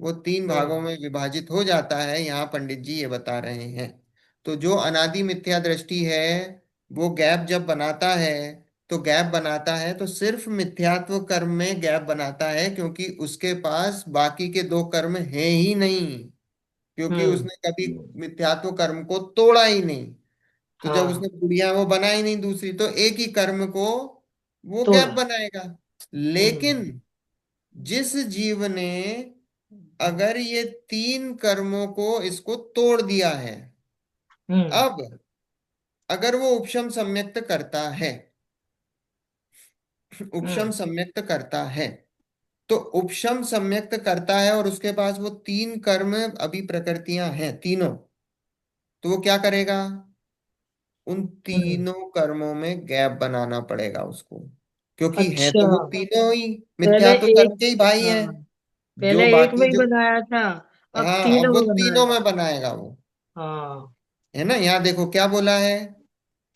वो तीन भागों हम्म। में विभाजित हो जाता है, यहाँ पंडित जी ये बता रहे हैं। तो जो अनादि मिथ्या दृष्टि है, वो गैप जब बनाता है, तो गैप बनाता है तो सिर्फ मिथ्यात्व कर्म में गैप बनाता है, क्योंकि उसके पास बाकी के दो कर्म है ही नहीं, क्योंकि हम्म। उसने कभी मिथ्यात्व कर्म को तोड़ा ही नहीं। तो जब उसने हाँ, गुड़िया वो बनाई नहीं दूसरी, तो एक ही कर्म को वो गैप तोड़ा। बनाएगा। लेकिन हम्म। जिस जीव ने अगर ये तीन कर्मों को इसको तोड़ दिया है, हम्म। अब अगर वो उपशम सम्यक्त करता है, उपशम हम्म। सम्यक्त करता है, तो उपशम सम्यक्त करता है और उसके पास वो तीन कर्म अभी प्रकृतियां हैं तीनों, तो वो क्या करेगा, उन हम्म। तीनों कर्मों में गैप बनाना पड़ेगा उसको, क्योंकि है अच्छा, तो वो तीनों ही पहले मिथ्यात्व कर्म एक, के ही भाई हाँ, हैं। जो पहले एक में बाकी ही जो, बनाया था, अब हाँ, तीनों अब वो में तीनों बनाया। में बनाएगा वो, हाँ। है ना। यहाँ देखो क्या बोला है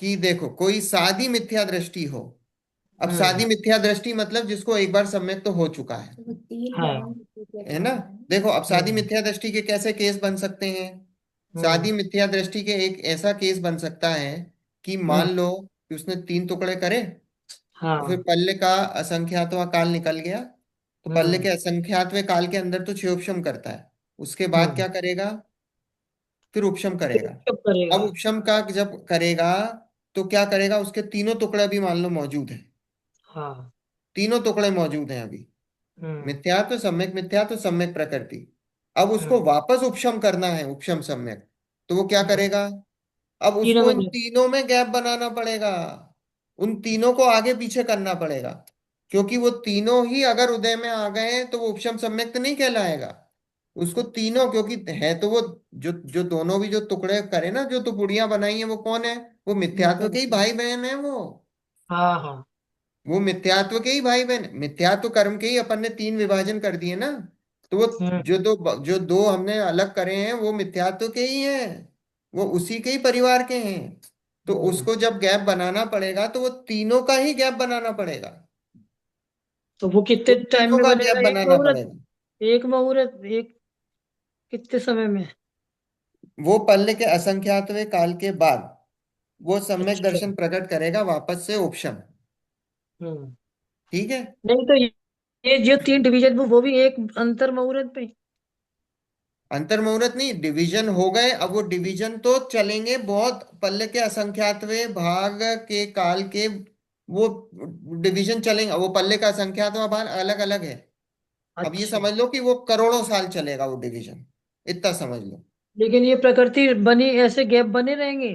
कि देखो कोई सादी मिथ्या दृष्टि हो। अब सादी हम्म। मिथ्या दृष्टि मतलब जिसको एक बार सम्यक तो हो चुका है तो वो तीन हाँ। बनाएंगे तो क्या है ना। करना है। देखो अब सादी हम्म। मिथ्या दृष्टि के कैसे केस बन सकते हैं। सादी हम्म। मिथ्या दृष्टि के एक ऐसा केस बन सकता है कि मान हम्म। लो कि उसने तीन टुकड़े करे, और फिर हाँ। पल्ले का असंख्यातवां काल निकल गया, तो पल्ले के हम्म। असंख्यातवें काल के अंदर तो क्षयोपशम करता है। उसके बाद हम्म। क्या करेगा, फिर उपशम फिर करेगा। कब अब करेगा। उपशम का जब करेगा, तो क्या करेगा, उसके तीनों टुकड़े अभी मान लो मौजूद हैं, हाँ। तीनों टुकड़े मौजूद हैं अभी, हम्म। मिथ्यात्व सम्यक मिथ्यात्व सम्यक प्रकृति। अब उसको हम्म। वापस उपशम करना है, उपशम सम्यक, तो वो क्या हम्म। करेगा, अब तीनों उसको में इन तीनों में गैप बनाना पड़ेगा, उन तीनों को आगे पीछे करना पड़ेगा, क्योंकि वो तीनों ही अगर उदय में आ गए हैं तो वो उपशम सम्यक्त नहीं कहलाएगा। उसको तीनों, क्योंकि है तो वो, जो जो दोनों भी जो टुकड़े करे ना, जो टुकड़ियां बनाई हैं, वो कौन है, वो मिथ्यात्व के ही भाई बहन है हाँ। हाँ। वो मिथ्यात्व के ही भाई बहन, मिथ्यात्व कर्म के ही अपन ने तीन विभाजन कर दिए ना। तो वो हम्म। जो दो हमने अलग करे हैं वो मिथ्यात्व के ही हैं, वो उसी के ही परिवार के हैं। तो हम्म। उसको जब गैप बनाना पड़ेगा तो वो तीनों का ही गैप बनाना पड़ेगा, तो वो कितने उन टाइम तीनों में का गैप बनेगा, एक बनाना मुहूर्त, पड़ेगा। एक मुहूर्त, एक कितने समय में। वो पल्ले के असंख्यातवें काल के बाद वो सम्यक अच्छा। दर्शन प्रकट करेगा वापस से उपशम। हम्म। ठीक है। नहीं तो ये जो तीन डिवीजन वो भी एक अंतर मुहूर्त पे। अंतर मुहूर्त नहीं, डिवीजन हो गए। अब वो डिवीजन तो चलेंगे बहुत, पल्ले के असंख्यातवें भाग के काल के वो डिवीजन चलेंगे। वो पल्ले का असंख्यातवां भाग अलग अलग है। अब ये अच्छा। समझ लो कि वो करोड़ों साल चलेगा वो डिवीजन, इतना समझ लो। लेकिन ये प्रकृति बनी ऐसे गैप बने रहेंगे।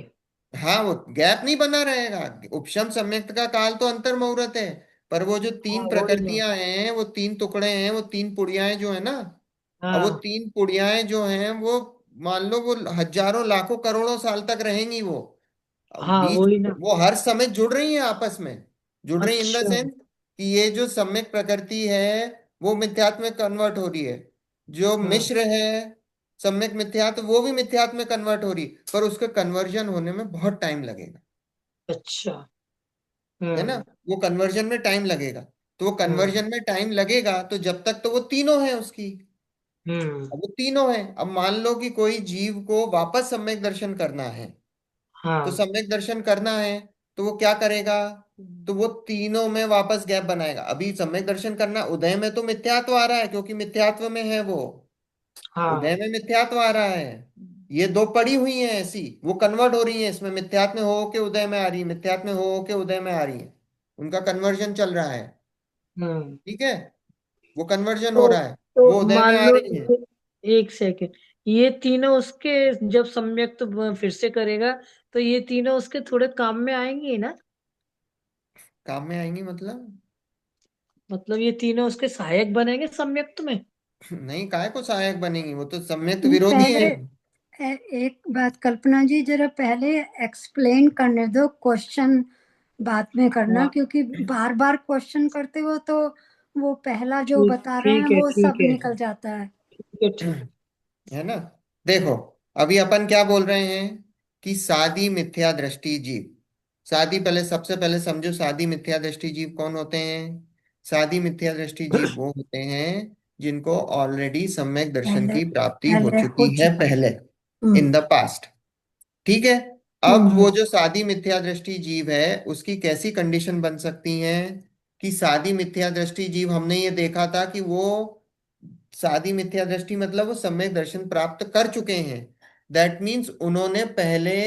हाँ, वो गैप नहीं बना रहेगा। उपशम सम्यक्त का काल तो अंतर मुहूर्त है। पर वो जो हाँ तीन वही ना। प्रकृतियां हैं, वो तीन टुकड़े हैं, वो तीन पुड़ियाएं जो है ना, अब वो हाँ तीन पुड़ियाएं जो हैं वो मान लो वो हजारों लाखों करोड़ों साल तक रहेंगी वो। अब हाँ बीच वही ना। वो हर समय जुड़ रही हैं आपस में। जुड़ रही इन द अच्छा। सेंस कि ये जो सम्यक प्रकृति है वो मिथ्यात्व में कन्वर्ट हो रही है। जो हम्म। मिश्र है सम्यक मिथ्यात्व, वो भी मिथ्यात्व में कन्वर्ट हो रही है, पर उसका कन्वर्जन होने में बहुत टाइम लगेगा। अच्छा। है ना। हम्म। वो कन्वर्जन में टाइम लगेगा। तो वो हम्म। कन्वर्जन में टाइम लगेगा, तो जब तक तो वो तीनों है उसकी। हम्म। अब वो तीनों है। अब मान लो कि कोई जीव को वापस सम्यक दर्शन करना है, तो हाँ सम्यक दर्शन करना है तो वो क्या करेगा, तो वो तीनों में वापस गैप बनाएगा। अभी सम्यक दर्शन करना, उदय में तो मिथ्यात्व आ रहा है क्योंकि मिथ्यात्व में है वो। उदय हाँ। में मिथ्यात्व आ रहा है। ये दो पड़ी हुई हैं ऐसी, वो कन्वर्ट हो रही हैं इसमें, मिथ्यात्व में हो के उदय में आ रही है, मिथ्यात्व में हो के उदय में आ रही है। उनका कन्वर्जन चल रहा है। हम्म। ठीक है। वो कन्वर्जन हो तो रहा है। वो तो उदय में मान आ लो रही है। एक सेकेंड, ये तीनों उसके जब सम्यक तो फिर से करेगा तो ये तीनों उसके थोड़े काम में आएंगे ना। काम में आएंगी मतलब? मतलब ये तीनों उसके सहायक बनेंगे सम्यक्त में। नहीं, काय को सहायक बनेंगी, वो तो सम्यक विरोधी पहले है। एक बात कल्पना जी, जरा पहले एक्सप्लेन करने दो, क्वेश्चन बाद में करना, हाँ क्योंकि बार बार क्वेश्चन करते हो तो वो पहला जो ठीक बता रहे हैं ठीक है वो सब ठीक है निकल जाता है। ठीक है ठीक। है ना। देखो, अभी अपन क्या बोल रहे हैं कि सादी मिथ्या दृष्टि जीव। सादी, पहले सबसे पहले समझो सादी मिथ्या दृष्टि जीव कौन होते हैं। सादी मिथ्या दृष्टि जीव वो होते हैं जिनको ऑलरेडी सम्यक दर्शन पहले की प्राप्ति हो पहले हो चुकी है चुका। पहले, हम्म। In the past. ठीक है। अब वो हम्म। जो सादी मिथ्या दृष्टि जीव है उसकी कैसी कंडीशन बन सकती है कि सादी मिथ्या दृष्टि जीव, हमने ये देखा था कि वो सादी मिथ्या दृष्टि मतलब वो सम्यक दर्शन प्राप्त कर चुके हैं। दैट मीन्स उन्होंने पहले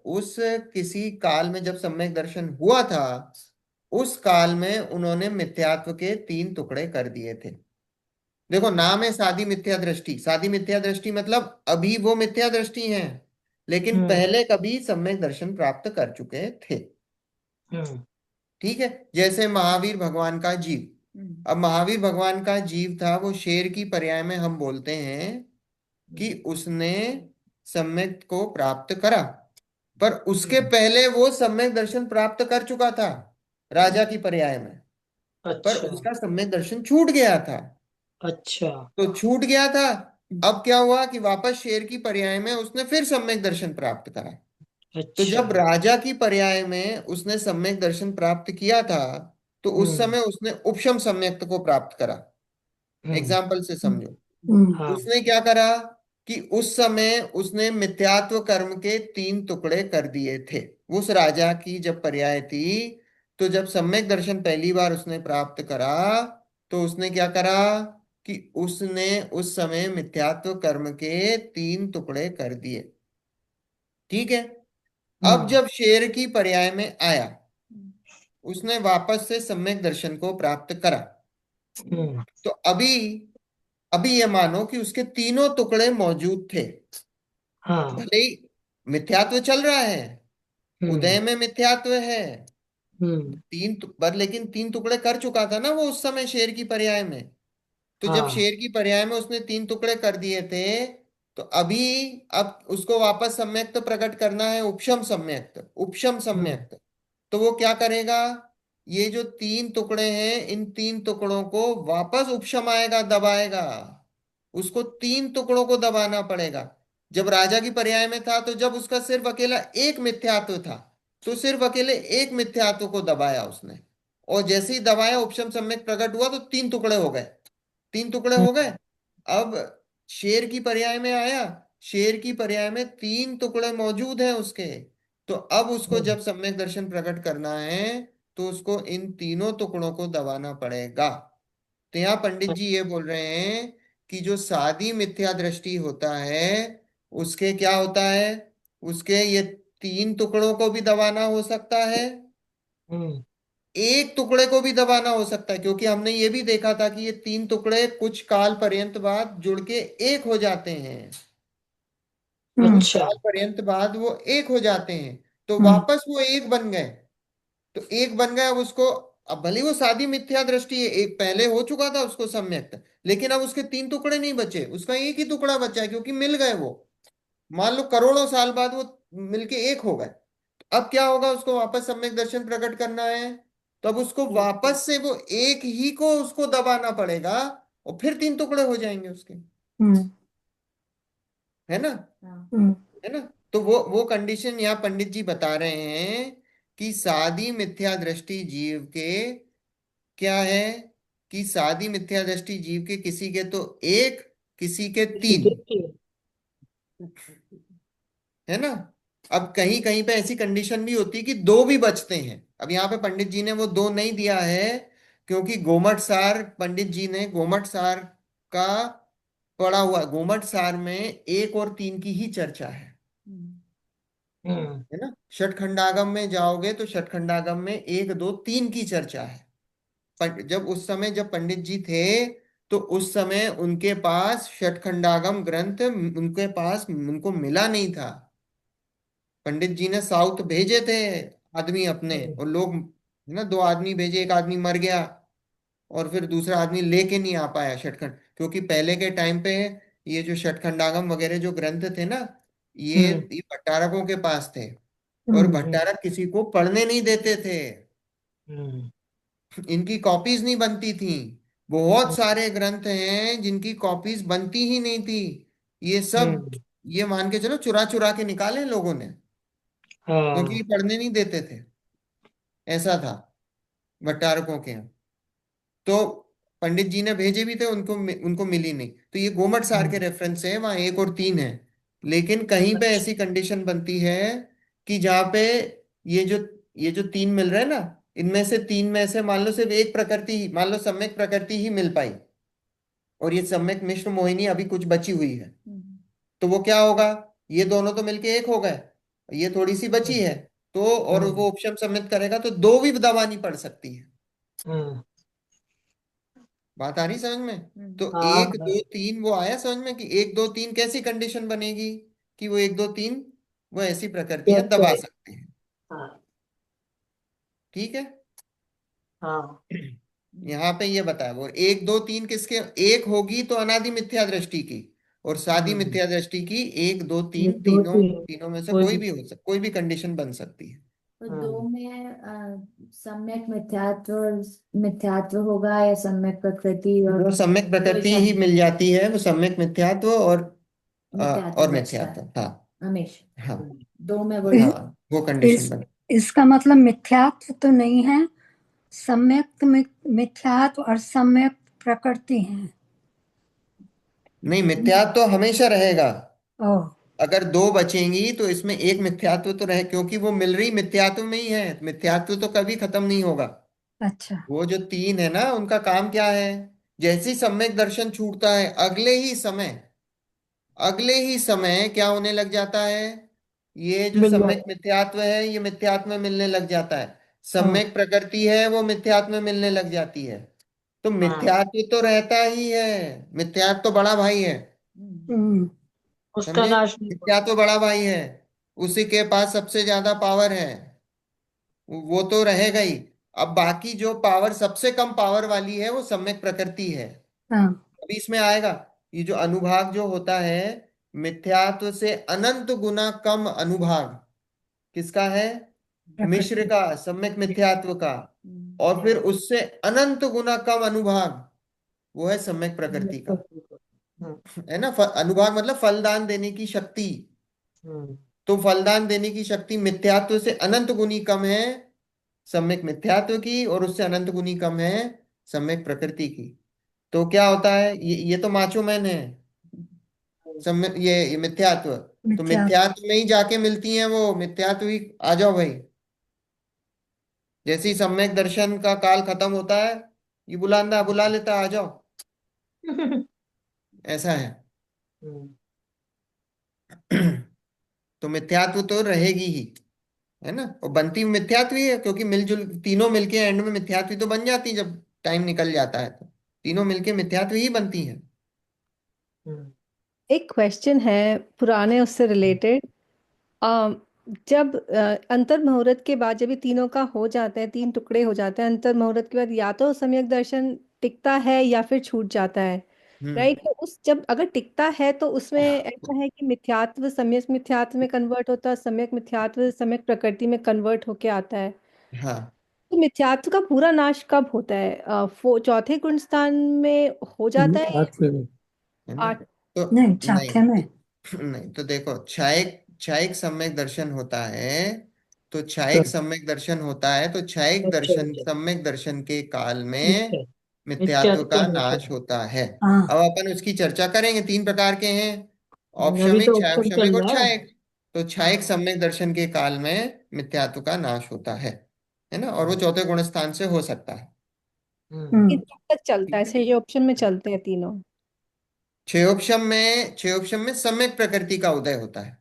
उस किसी काल में जब सम्यक दर्शन हुआ था, उस काल में उन्होंने मिथ्यात्व के तीन टुकड़े कर दिए थे। देखो, नाम है सादी मिथ्या दृष्टि। सादी मिथ्या दृष्टि मतलब अभी वो मिथ्या दृष्टि हैं, लेकिन हम्म। पहले कभी सम्यक दर्शन प्राप्त कर चुके थे। हम्म। ठीक है। जैसे महावीर भगवान का जीव। अब महावीर भगवान का जीव था, वो शेर की पर्याय में हम बोलते हैं कि उसने सम्यक को प्राप्त करा, पर उसके हम्म। पहले वो सम्यक दर्शन प्राप्त कर चुका था राजा की पर्याय में। पर अच्छा। उसका सम्यक दर्शन छूट गया था। अच्छा। तो छूट गया था। अब क्या हुआ कि वापस शेर की पर्याय में उसने फिर सम्यक दर्शन प्राप्त करा। तो अच्छा। जब राजा की पर्याय में उसने सम्यक दर्शन प्राप्त किया था, तो उस हम्म। समय उसने उपशम सम्यक्त को प्राप्त करा। हम्म। एग्जाम्पल से समझो। हाँ। उसने क्या करा कि उस समय उसने मिथ्यात्व कर्म के तीन टुकड़े कर दिए थे। उस राजा की जब पर्याय थी, तो जब सम्यक दर्शन पहली बार उसने प्राप्त करा, तो उसने क्या करा कि उसने उस समय मिथ्यात्व कर्म के तीन टुकड़े कर दिए। ठीक है। अब हम्म। जब शेर की पर्याय में आया, उसने वापस से सम्यक दर्शन को प्राप्त करा। हम्म। तो अभी अभी ये मानो कि उसके तीनों टुकड़े मौजूद थे। हाँ। भले ही मिथ्यात्व चल रहा है, हम्म। उदय में मिथ्यात्व है, हम्म। पर लेकिन तीन टुकड़े कर चुका था ना वो उस समय शेर की पर्याय में। तो जब हाँ। शेर की पर्याय में उसने तीन टुकड़े कर दिए थे, तो अभी अब उसको वापस सम्यक्त प्रकट करना है, उपशम सम्यक्त, उपशम हम्म। सम्यक्त। तो वो क्या करेगा, ये जो तीन टुकड़े हैं इन तीन टुकड़ों को वापस उपशम आएगा, दबाएगा। उसको तीन टुकड़ों को दबाना पड़ेगा। जब राजा की पर्याय में था, तो जब उसका सिर्फ अकेला एक मिथ्यात्व था, तो सिर्फ अकेले एक मिथ्यात्व को दबाया उसने। और जैसे ही दबाया उपशम सम्यक प्रकट हुआ, तो तीन टुकड़े हो गए। तीन टुकड़े हो गए। अब शेर की पर्याय में आया, शेर की पर्याय में तीन टुकड़े मौजूद हैं उसके। तो अब उसको जब सम्यक दर्शन प्रकट करना है तो उसको इन तीनों टुकड़ों को दबाना पड़ेगा। तो यहाँ पंडित जी ये बोल रहे हैं कि जो सादी मिथ्या दृष्टि होता है उसके क्या होता है, उसके ये तीन टुकड़ों को भी दबाना हो सकता है, हम्म एक टुकड़े को भी दबाना हो सकता है, क्योंकि हमने ये भी देखा था कि ये तीन टुकड़े कुछ काल पर्यंत बाद जुड़ के एक हो जाते हैं। कुछ अच्छा। काल पर्यंत बाद वो एक हो जाते हैं, तो हम्म वापस वो एक बन गए। तो एक बन गया, अब उसको, अब भले वो सादी मिथ्या दृष्टि है, एक पहले हो चुका था उसको सम्यक्त, लेकिन अब उसके तीन टुकड़े नहीं बचे, उसका एक ही टुकड़ा बचा है, क्योंकि मिल गए वो। मान लो करोड़ों साल बाद वो मिलके एक हो गए। अब क्या होगा, उसको वापस सम्यक दर्शन प्रकट करना है, तो अब उसको वापस से वो एक ही को उसको दबाना पड़ेगा, और फिर तीन टुकड़े हो जाएंगे उसके। हम्म है ना? हाँ। हम्म है ना? तो वो कंडीशन यहाँ पंडित जी बता रहे हैं कि सादी मिथ्या दृष्टि जीव के क्या है, कि सादी मिथ्या दृष्टि जीव के किसी के तो एक, किसी के तीन। है ना? अब कहीं कहीं पे ऐसी कंडीशन भी होती है कि दो भी बचते हैं। अब यहाँ पे पंडित जी ने वो दो नहीं दिया है, क्योंकि गोमट सार, पंडित जी ने गोमट सार का पढ़ा हुआ, गोमट सार में एक और तीन की ही चर्चा है। हम्म। हम्म है ना? षटखंडागम में जाओगे तो षटखंडागम में एक दो तीन की चर्चा है। जब उस समय जब पंडित जी थे, तो उस समय उनके पास षटखंडागम ग्रंथ, उनके पास उनको मिला नहीं था। पंडित जी ने साउथ भेजे थे आदमी अपने, और लोग, है ना, दो आदमी भेजे, एक आदमी मर गया, और फिर दूसरा आदमी लेके नहीं आ पाया षटखंड, क्योंकि पहले के टाइम पे ये जो षटखंडागम वगैरह जो ग्रंथ थे ना, ये हम्म ये भट्टारकों के पास थे, और हम्म हम्म भट्टारक किसी को पढ़ने नहीं देते थे। हम्म इनकी कॉपीज नहीं बनती थी। बहुत सारे ग्रंथ हैं जिनकी कॉपीज बनती ही नहीं थी। ये सब, हम्म, ये मान के चलो चुरा चुरा के निकाले लोगों ने, क्योंकि ये हाँ। पढ़ने नहीं देते थे। ऐसा था भट्टारकों के यहाँ। तो पंडित जी ने भेजे भी थे, उनको उनको मिली नहीं। तो ये गोमट सार के हम्म, रेफरेंस है, वहां एक और तीन है। लेकिन कहीं पे अच्छा। ऐसी कंडीशन बनती है कि जहाँ पे ये जो ये जो तीन मिल रहे हैं ना, इनमें से तीन में से मान लो सिर्फ एक प्रकृति ही, मान लो सम्यक प्रकृति ही मिल पाई, और ये सम्यक मिश्र मोहिनी अभी कुछ बची हुई है, हम्म। तो वो क्या होगा, ये दोनों तो मिलके एक हो गए, ये थोड़ी सी बची हम्म है, तो और हम्म वो उपशम सम्मित करेगा तो दो भी दबानी पड़ सकती है। हम्म, बात आ रही समझ में? तो हाँ एक दो तीन वो आया समझ में, कि एक दो तीन कैसी कंडीशन बनेगी, कि वो एक दो तीन वो ऐसी प्रकृतियां याद दबा करे। सकते हैं। हाँ ठीक है? हाँ यहाँ पे ये बताया, वो एक दो तीन किसके, एक होगी तो अनादि मिथ्या दृष्टि की, और सादी हम्म, मिथ्या दृष्टि की एक दो ये तीन, दो तीनों तीन तीनों में से कोई कोई भी। भी हो सकता, कोई भी कंडीशन बन सकती है। तो दो हम्म में सम्यक मिथ्यात्व मिथ्यात्व होगा या सम्यक प्रकृति और जो सम्यक प्रकृति द्वैता ही मिल जाती है वो सम्यक मिथ्यात्व मिथ्यात्व और बचता है मिथ्यात्व, हाँ। हमेशा। हाँ। दो में वो इ- हाँ, वो कंडीशन इस बन। इसका मतलब मिथ्यात्व तो नहीं है, सम्यक मिथ्यात्व और सम्यक प्रकृति है। नहीं, मिथ्यात्व तो हमेशा रहेगा। ओह अगर दो बचेंगी तो इसमें एक मिथ्यात्व तो रहे, क्योंकि वो मिल रही मिथ्यात्व में ही है, मिथ्यात्व तो कभी खत्म नहीं होगा। अच्छा। वो जो तीन है ना, उनका काम क्या है, जैसे ही सम्यक दर्शन छूटता है अगले ही समय क्या होने लग जाता है, ये जो मिल सम्यक जाएगा। मिथ्यात्व है ये मिथ्यात्व में मिलने लग जाता है, हाँ सम्यक प्रकृति है वो मिथ्यात्व में मिलने लग जाती है। तो हाँ, मिथ्यात्व तो रहता ही है, मिथ्यात्व तो बड़ा भाई है। हम्म उसका समझे? नाश नहीं होगा। मिथ्यात्व बड़ा भाई है, उसी के पास सबसे ज्यादा पावर है, वो तो रहेगा ही। अब बाकी जो पावर, सबसे कम पावर वाली है वो सम्यक प्रकृति है। हाँ अभी इसमें आएगा, ये जो अनुभाग जो होता है, मिथ्यात्व से अनंत गुना कम अनुभाग किसका है, मिश्र प्रकृति। का, सम्यक मिथ्यात्व का। और फिर उससे अनंत गुना कम अनुभाग वो है सम्यक प्रकृति का। हम्म है ना? अनुभाग मतलब फलदान देने की शक्ति। हम्म तो फलदान देने की शक्ति मिथ्यात्व से अनंत गुनी कम है सम्यक मिथ्यात्व की, और उससे अनंत गुनी कम है सम्यक प्रकृति की। तो क्या होता है, ये तो माचो मैन है। ये मिथ्यात्व, तो मिथ्या मिथ्यात्व में ही जाके मिलती हैं वो मिथ्यात्व ही। आ जाओ भाई, जैसे ही सम्यक दर्शन का काल खत्म होता है, ये बुलांदा बुला लेता है, आ जाओ। ऐसा है। तो मिथ्यात्व तो रहेगी ही, है ना। और बनती मिथ्यात्व ही है, क्योंकि मिलजुल तीनों मिलके एंड में मिथ्यात्व ही तो बन जाती है, जब टाइम निकल जाता है तो तीनों मिलके मिथ्यात्व ही बनती है। एक क्वेश्चन है पुराने उससे रिलेटेड। जब अंतर मुहूर्त के बाद जब ये तीनों का हो जाता है, तीन टुकड़े हो जाते हैं अंतर मुहूर्त के बाद, या तो सम्यक दर्शन टिकता है या फिर छूट जाता है। हम्म। राइट, तो उस जब अगर टिकता है तो उसमें ऐसा है कि मिथ्यात्व सम्यक मिथ्यात्व में कन्वर्ट होता है, सम्यक मिथ्यात्व सम्यक प्रकृति में कन्वर्ट होके आता है। हाँ। तो मिथ्यात्व का पूरा नाश कब होता है? चौथे गुण स्थान में हो जाता है? आठवें में। है ना। आठ? तो नहीं, नहीं, चौथे में। नहीं तो देखो, क्षयिक क्षयिक सम्यक दर्शन होता है, तो क्षयिक अच्छा सम्यक दर्शन होता है, तो क्षयिक अच्छा दर्शन अच्छा। सम्यक दर्शन के काल में मिथ्या मिथ्यात्व मिथ्यात्व का नाश नाश होता होता है। हाँ। अब अपन उसकी चर्चा करेंगे, तीन प्रकार के हैं, है। अभी औपशमिक, तो ऑप्शन क्षयोपशमिक चल और रहा है। क्षयिक। तो क्षयिक सम्यक दर्शन के काल में मिथ्यात्व का नाश होता है ना, और वो चौथे गुण स्थान से हो सकता है। ये हम्म। कब तक चलता है? ठीक है। ऐसे ये ऑप्शन में चलते हैं तीनों? क्षयोपशम में सम्यक प्रकृति का उदय होता है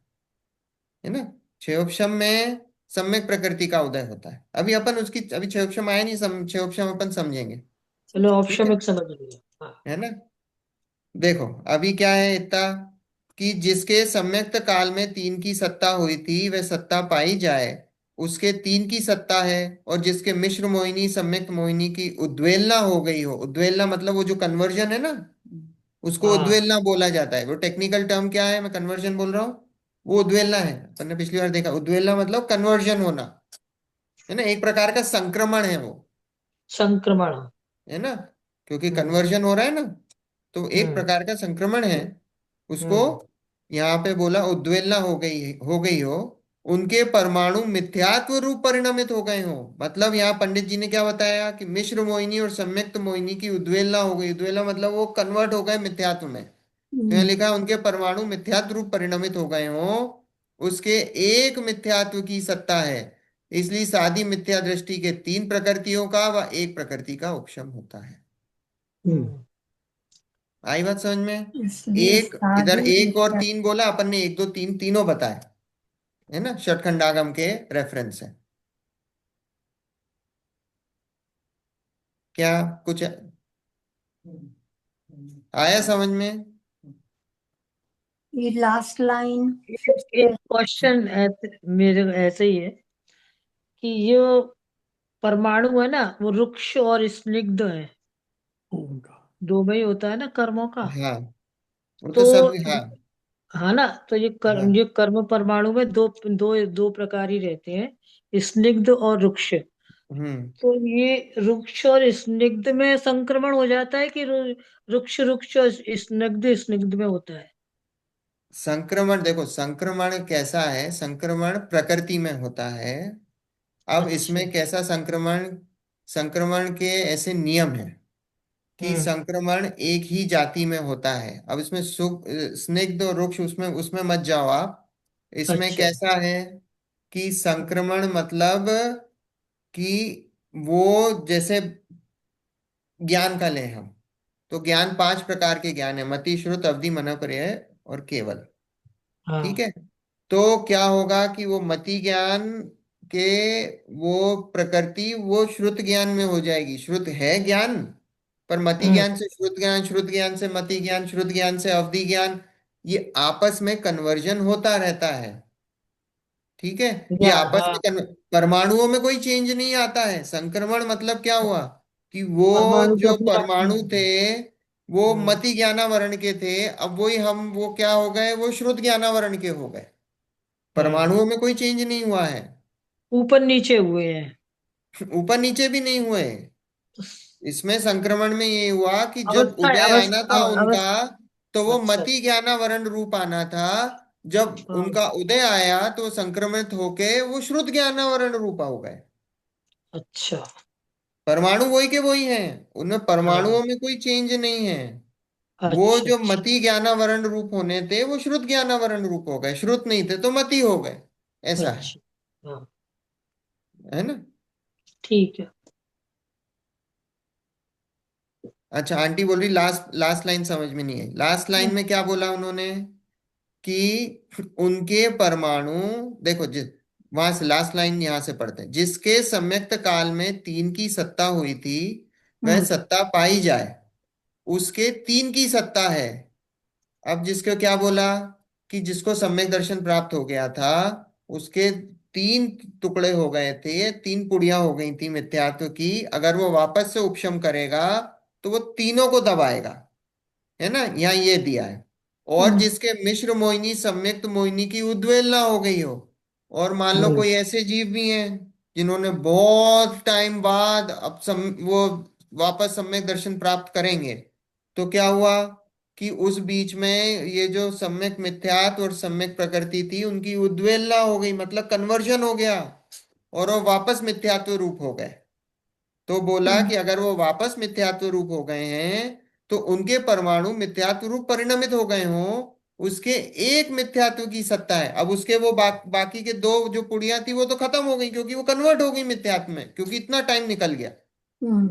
ना। क्षयोपशम में सम्यक प्रकृति का उदय होता है। अभी अपन उसकी, अभी क्षयोपशम आया नहीं, क्षयोपशम अपन समझेंगे। चलो ठीक ऑप्शन है एक समझ लिया। हाँ। है ना। देखो अभी क्या है इतना, कि जिसके सम्यक्त काल में तीन की सत्ता हुई थी वह सत्ता पाई जाए, उसके तीन की सत्ता है। और जिसके मिश्र मोहिनी सम्यक्त मोहिनी की उद्वेलना हो गई हो, उद्वेलना मतलब वो जो कन्वर्जन है ना, उसको हाँ। उद्वेलना बोला जाता है। वो टेक्निकल टर्म क्या है, मैं कन्वर्जन बोल रहा हूँ, वो उद्वेलना है। अपन ने पिछली बार देखा, उद्वेलना मतलब कन्वर्जन होना, है ना, एक प्रकार का संक्रमण है वो, संक्रमण। है ना, क्योंकि हम्म कन्वर्जन हो रहा है ना, तो एक हम्म प्रकार का संक्रमण है उसको। हम्म। यहाँ पे बोला उद्वेलना हो गई हो, उनके परमाणु मिथ्यात्व रूप परिणमित हो गए हो। मतलब यहाँ पंडित जी ने क्या बताया, कि मिश्र मोहिनी और सम्यक्त मोहिनी की उद्वेलना हो गई। उद्वेलना मतलब वो कन्वर्ट हो गए मिथ्यात्व में। तो यहाँ लिखा है उनके परमाणु मिथ्यात्व रूप परिणमित हो गए हो, उसके एक मिथ्यात्व की सत्ता है। इसलिए सादी मिथ्या दृष्टि के तीन प्रकृतियों का व एक प्रकृति का उपशम होता है। हम्म। आई बात समझ में। इसलिए एक इधर शादी एक और मिथ्या। तीन बोला अपन ने, एक दो तीन तीनों बताए, है ना, षटखंडागम के रेफरेंस है। क्या कुछ आया समझ में। ये लास्ट लाइन एक क्वेश्चन ऐसे मेरे ऐसे ही है कि ये परमाणु है ना, वो रुक्ष और स्निग्ध है, उनका। दो में ही होता है ना कर्मों का। हाँ, वो तो सब, तो हाँ। हाँ ना, तो हाँ। ये कर्म परमाणु में दो दो दो प्रकार ही रहते हैं, स्निग्ध और रुक्ष। हम्म। तो ये रुक्ष और स्निग्ध में संक्रमण हो जाता है कि रुक्ष रुक्ष और स्निग्ध स्निग्ध में होता है? संक्रमण देखो, संक्रमण कैसा है, संक्रमण प्रकृति में होता है। अब अच्छा। इसमें कैसा संक्रमण, संक्रमण के ऐसे नियम हैं कि हम्म। संक्रमण एक ही जाति में होता है। अब इसमें सुख स्निग्ध और रुक्ष, उसमें उसमें मत जाओ आप। इसमें अच्छा। कैसा है, कि संक्रमण मतलब कि वो जैसे ज्ञान का लें हम, तो ज्ञान पांच प्रकार के ज्ञान है, मति श्रुत अवधि मनःपर्यय और केवल। ठीक हाँ। है। तो क्या होगा, कि वो मति ज्ञान के वो प्रकृति वो श्रुत ज्ञान में हो जाएगी। श्रुत है ज्ञान, पर मति हम्म। ज्ञान से श्रुत ज्ञान, श्रुत ज्ञान से मति ज्ञान, श्रुत ज्ञान से अवधि ज्ञान, ये आपस में कन्वर्जन होता रहता है। ठीक है। ये आपस हाँ। में परमाणुओं में कोई चेंज नहीं आता है। संक्रमण मतलब क्या हुआ, कि वो परमाणु जो जो अपने आप में। परमाणु थे वो हम्म। मति ज्ञानावरण के थे, अब वही हम वो क्या हो गए, वो श्रुत ज्ञानावरण के हो गए। हम्म। परमाणुओं में कोई चेंज नहीं हुआ है। ऊपर नीचे हुए हैं। ऊपर नीचे भी नहीं हुए। इसमें संक्रमण में ये हुआ कि जब अवस्था उदय आना अवस्था था उनका, अवस्था। तो वो अच्छा। मति ज्ञानावरण रूप आना था। जब हाँ। उनका उदय आया तो संक्रमित होके वो श्रुत ज्ञानावरण रूप हो गए। अच्छा। परमाणु वही के वही हैं, उनमें हाँ। परमाणुओं में कोई चेंज नहीं है। वो अच्छा जो अच्छा। मति ज्ञानावरण रूप होने थे वो श्रुत ज्ञानावरण रूप हो गए, श्रुत नहीं थे तो मति हो गए, ऐसा है। अच्छा। हाँ। है ना? ठीक है। अच्छा, आंटी बोल रही लास्ट लास्ट लाइन समझ में नहीं आई। लास्ट लाइन में क्या बोला उन्होंने कि उनके परमाणु, देखो जिस, वहां से लास्ट लाइन यहां से पढ़ते हैं, जिसके सम्यक्त काल में तीन की सत्ता हुई थी वह हम्म सत्ता पाई जाए, उसके तीन की सत्ता है। अब जिसको क्या बोला कि जिसको सम्यक दर्शन प्राप्त हो गया था उसके तीन टुकड़े हो गए थे, तीन पुड़ियां हो गई थी मिथ्यात्व की, अगर वो वापस से उपशम करेगा तो वो तीनों को दबाएगा। है ना? यहाँ ये दिया है। और हम्म जिसके मिश्र मोहिनी सम्यक्त मोहिनी की उद्वेलना हो गई हो, और मान लो कोई ऐसे जीव भी हैं जिन्होंने बहुत टाइम बाद अब वो वापस सम्यक दर्शन प्राप्त करेंगे, तो क्या हुआ कि उस बीच में ये जो सम्यक मिथ्यात्व और सम्यक प्रकृति थी उनकी उद्वेलना हो गई, मतलब कन्वर्जन हो गया, और वो वापस मिथ्यात्व रूप हो गए। तो बोला हम्म कि अगर वो वापस मिथ्यात्व रूप हो गए हैं तो उनके परमाणु मिथ्यात्व रूप परिणमित हो गए हों, उसके एक मिथ्यात्व की सत्ता है। अब उसके वो बाकी के दो जो पुड़िया थी वो तो खत्म हो गई क्योंकि वो कन्वर्ट हो गई मिथ्यात्व में, क्योंकि इतना टाइम निकल गया। हम्म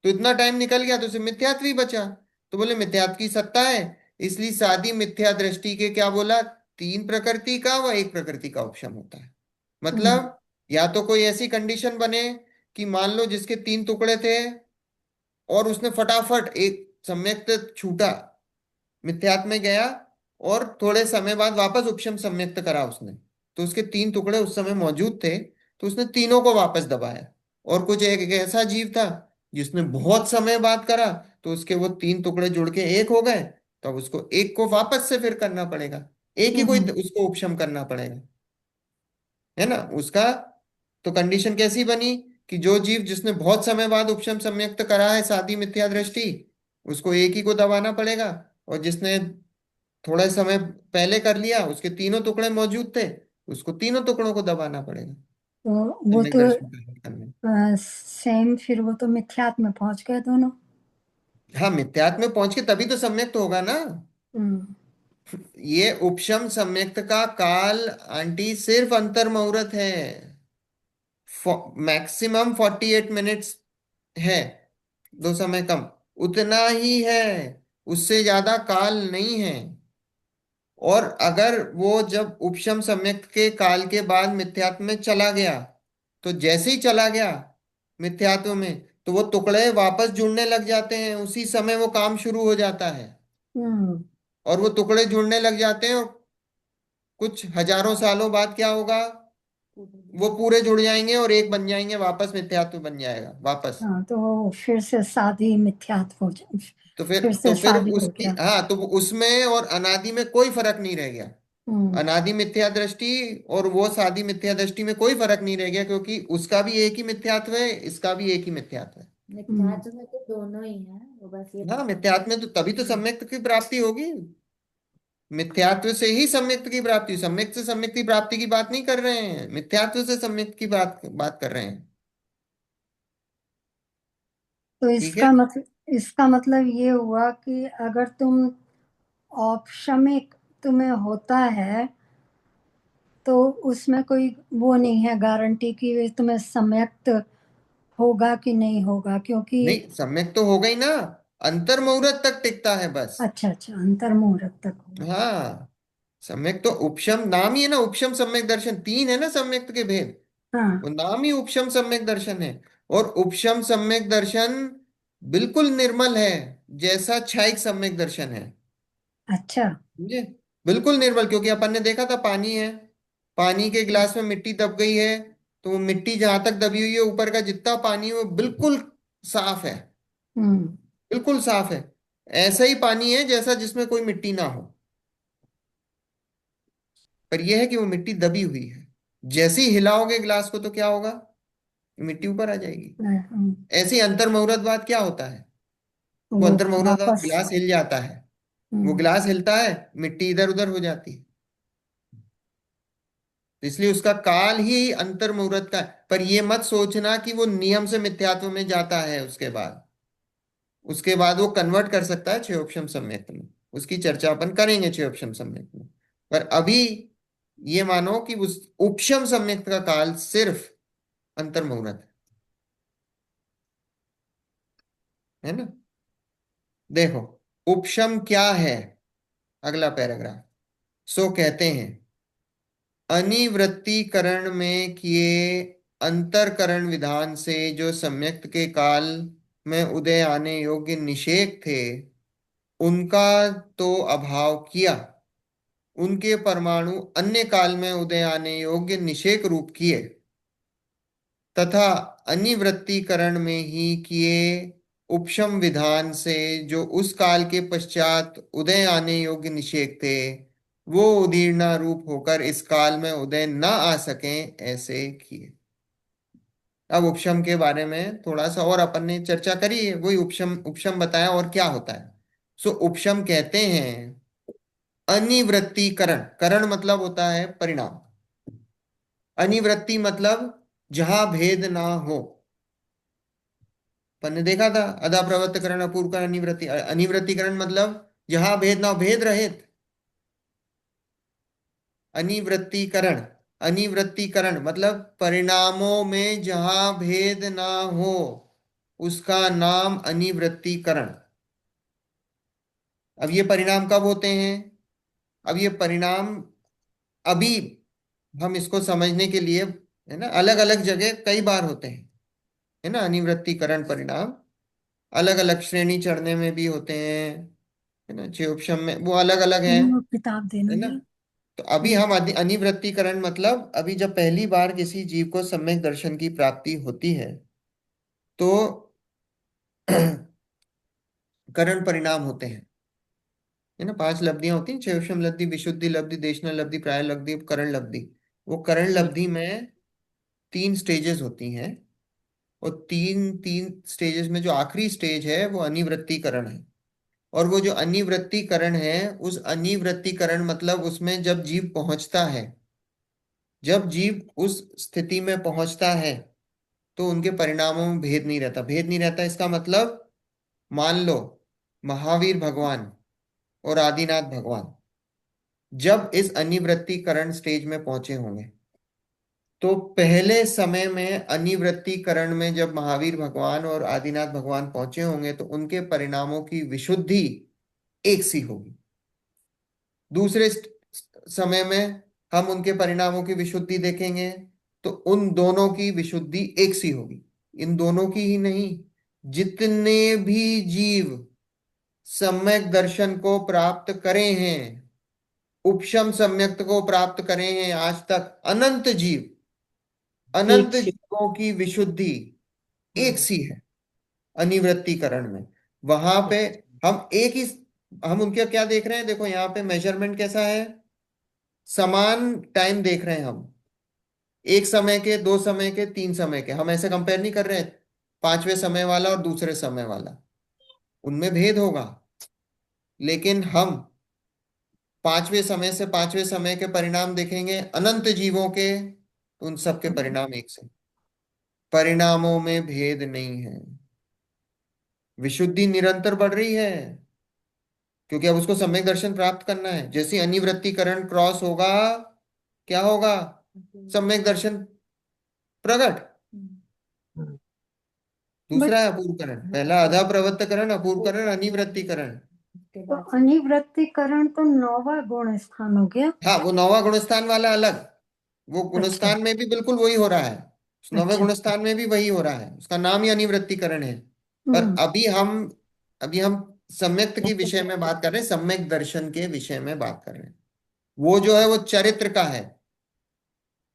तो इतना टाइम निकल गया तो उसे मिथ्यात्व ही बचा। तो बोले मिथ्यात्व की सत्ता है, इसलिए सादी मिथ्या दृष्टि के क्या बोला, तीन प्रकृति का व एक प्रकृति का उपशम होता है। हम्म मतलब या तो कोई ऐसी कंडीशन बने कि मान लो जिसके तीन टुकड़े थे और उसने फटाफट एक सम्यक्त छूटा, मिथ्यात्व में गया, और थोड़े समय बाद वापस उपशम सम्यक्त करा उसने, तो उसके तीन टुकड़े उस समय मौजूद थे तो उसने तीनों को वापस दबाया। और कुछ एक ऐसा जीव था जिसने बहुत समय बाद करा, तो उसके वो तीन टुकड़े जुड़ के एक हो गए, तो अब उसको एक को वापस से फिर करना पड़ेगा, एक ही कोई हम्म उसको उपशम करना पड़ेगा। है ना उसका? तो कंडीशन कैसी बनी कि जो जीव जिसने बहुत समय बाद उपशम सम्यक्त करा है सादी मिथ्या दृष्टि, उसको एक ही को दबाना पड़ेगा, और जिसने थोड़ा समय पहले कर लिया उसके तीनों टुकड़े मौजूद थे, उसको तीनों टुकड़ों को दबाना पड़ेगा तो वो सम्यक तो दर्शन प्राप्त करने। सेम, फिर वो तो मिथ्यात्व में पहुंच गए दोनों। हाँ, मिथ्यात्व में पहुंच के तभी तो सम्यक तो होगा ना। हम्म ये उपशम सम्यक्त का काल आंटी सिर्फ अंतर मुहूर्त है, मैक्सिमम 48 मिनट्स है, दो समय कम, उतना ही है, उससे ज्यादा काल नहीं है। और अगर वो जब उपशम सम्यक के काल के बाद मिथ्यात्व में चला गया, तो जैसे ही चला गया मिथ्यात्व में, तो वो टुकड़े वापस जुड़ने लग जाते हैं, उसी समय वो काम शुरू हो जाता है। हम्म और वो टुकड़े जुड़ने लग जाते हैं और कुछ हजारों सालों बाद क्या होगा, वो पूरे जुड़ जाएंगे और एक बन जाएंगे, वापस मिथ्यात्व बन जाएगा वापस। हाँ, तो वो फिर से शादी मिथ्यात्व हो फिर तो से फिर शादी हो उसकी, गया। हाँ, तो वो उसमें और अनादि में कोई फर्क नहीं रह गया। हम्म अनादि मिथ्या दृष्टि और वो सादी मिथ्या दृष्टि में कोई फर्क नहीं रह गया, क्योंकि उसका भी एक ही मिथ्यात्व है, इसका भी एक ही मिथ्यात्व है। हम्म मिथ्यात्व में तो दोनों ही हैं, वो बस ये हाँ, पता नहीं। मिथ्यात्व में तो तभी तो सम्यक्त की प्राप्ति होगी, मिथ्यात्व से ही सम्यक्त की प्राप्ति, सम्यक्त से सम्यक्त की प्राप्ति की बात नहीं कर रहे हैं, मिथ्यात्व से सम्यक्त की बात बात कर रहे हैं। तो ठीक है? इसका मतलब ये हुआ कि अगर तुम औपशमिक तुम्हें होता है तो उसमें कोई वो नहीं है गारंटी कि तुम्हें सम्यक्त होगा कि नहीं होगा, क्योंकि नहीं, सम्यक्त तो हो गई ना, अंतर मुहूर्त तक टिकता है बस। अच्छा अच्छा, अंतर मुहूर्त तक होगा। हाँ, सम्यक तो उपशम नाम ही है ना, उपशम सम्यक दर्शन, तीन है ना सम्यक्त के भेद, वो हाँ। नाम ही उपशम सम्यक दर्शन है। और उपशम सम्यक दर्शन बिल्कुल निर्मल है, जैसा क्षयिक सम्यक दर्शन है। अच्छा। समझे? बिल्कुल निर्मल, क्योंकि अपन ने देखा था पानी है, पानी के गिलास में मिट्टी दब गई है, तो वो मिट्टी जहां तक दबी हुई है ऊपर का जितना पानी है वो बिल्कुल साफ है, हम्म बिल्कुल साफ है। ऐसा ही पानी है जैसा जिसमें कोई मिट्टी ना हो, पर यह है कि वो मिट्टी दबी हुई है। जैसे ही हिलाओगे ग्लास को तो क्या होगा, मिट्टी ऊपर आ जाएगी। ऐसे ही अंतर मुहूर्तवाद क्या होता है, वो वो अंतर मुहूर्तवाद वापस। गिलास हिल जाता है, वो हम्म गिलास हिलता है, मिट्टी इधर उधर हो जाती है, तो इसलिए उसका काल ही अंतर मुहूर्त का है। पर ये मत सोचना कि वो नियम से मिथ्यात्व में जाता है उसके बाद, उसके बाद वो कन्वर्ट कर सकता है क्षयोपशम सम्यक्त में। उसकी चर्चा अपन करेंगे क्षयोपशम सम्यक्त में। पर अभी ये मानो कि उस उपशम सम्यक्त का काल सिर्फ अंतर्मुहूर्त है ना। देखो उपशम क्या है, अगला पैराग्राफ। सो कहते हैं अनिवृत्तीकरण में किए अंतरकरण विधान से जो सम्यक्त के काल में उदय आने योग्य निषेक थे, उनका तो अभाव किया, उनके परमाणु अन्य काल में उदय आने योग्य निषेक रूप किए, तथा अनिवृत्तीकरण में ही किए उपशम विधान से जो उस काल के पश्चात उदय आने योग्य निषेक थे, वो उदीर्णा रूप होकर इस काल में उदय न आ सकें, ऐसे किए। अब उपशम के बारे में थोड़ा सा और अपन ने चर्चा करी है, वही उपशम उपशम बताया और क्या होता है। सो उपशम कहते हैं अनिवृत्तीकरण, करण मतलब होता है परिणाम, अनिवृत्ति मतलब जहां भेद ना हो। अपन ने देखा था अधा प्रवर्तकरण अपूर्वकरण अनिवृत्ति, अनिवृत्तीकरण मतलब जहां भेद ना हो, भेद रहित। अनिवृत्तीकरण, अनिवृत्तीकरण मतलब परिणामों में जहां भेद ना हो उसका नाम अनिवृत्तीकरण। अब ये परिणाम कब होते हैं? अब ये परिणाम अभी हम इसको समझने के लिए है ना अलग अलग जगह कई बार होते हैं, है ना। अनिवृत्तीकरण परिणाम अलग अलग श्रेणी चढ़ने में भी होते हैं, है ना, उपशम में वो अलग अलग हैं, वो किताब देना है ना। जी। तो अभी हम अनिवृत्तीकरण मतलब अभी जब पहली बार किसी जीव को सम्यक दर्शन की प्राप्ति होती है तो करण परिणाम होते हैं, है ना। 5 लब्धियां होती हैं, क्षेषम लब्धि, विशुद्धि लब्धि, देशना लब्धि, प्राय लब्धि, करण लब्धि। वो करण लब्धि में 3 स्टेजेस होती हैं, और तीन तीन स्टेजेस में जो आखिरी स्टेज है वो अनिवृत्तीकरण है। और वो जो अनिवृत्तीकरण है, उस अनिवृत्तीकरण मतलब उसमें जब जीव पहुंचता है, जब जीव उस स्थिति में पहुंचता है तो उनके परिणामों में भेद नहीं रहता। भेद नहीं रहता इसका मतलब मान लो महावीर भगवान और आदिनाथ भगवान जब इस अनिवृत्तीकरण स्टेज में पहुंचे होंगे, तो पहले समय में अनिवृत्तीकरण में जब महावीर भगवान और आदिनाथ भगवान पहुंचे होंगे तो उनके परिणामों की विशुद्धि एक सी होगी। दूसरे समय में हम उनके परिणामों की विशुद्धि देखेंगे तो उन दोनों की विशुद्धि एक सी होगी। इन दोनों की ही नहीं, जितने भी जीव सम्यक दर्शन को प्राप्त करे हैं, उपशम सम्यक्त को प्राप्त करे हैं आज तक, अनंत जीव, एक अनंत से जीवों की विशुद्धि एक सी है अनिवृत्तीकरण में। वहां पे हम एक ही, हम उनके क्या देख रहे हैं, देखो यहाँ पे मेजरमेंट कैसा है, समान टाइम देख रहे हैं हम, एक समय के, 2 समय के, 3 समय के, हम ऐसे कंपेयर नहीं कर रहे हैं 5वें समय वाला और दूसरे समय वाला, उनमें भेद होगा। लेकिन हम 5वें समय से 5वें समय के परिणाम देखेंगे अनंत जीवों के, तो उन सबके परिणाम एक से, परिणामों में भेद नहीं है। विशुद्धि निरंतर बढ़ रही है क्योंकि अब उसको सम्यक दर्शन प्राप्त करना है। जैसे अनिवृत्तीकरण क्रॉस होगा, क्या होगा, सम्यक दर्शन प्रकट। बट दूसरा है अपूर्वकरण, पहला आधा प्रवर्तकरण, अपूर्वकरण, अनिवृत्तीकरण। उसके तो बाद से अनिवृत्तीकरण तो 9वां गुण स्थान हो गया। हाँ, वो 9वां गुणस्थान वाला अलग, वो अच्छा गुणस्थान में भी बिल्कुल वही हो रहा है, उस 9वें अच्छा। गुणस्थान में भी वही हो रहा है, उसका नाम ही अनिवृत्तीकरण है। पर हम्म। अभी हम सम्यक्त के विषय में बात कर रहे हैं, सम्यक दर्शन के विषय में बात कर रहे हैं। वो जो है वो चरित्र का है,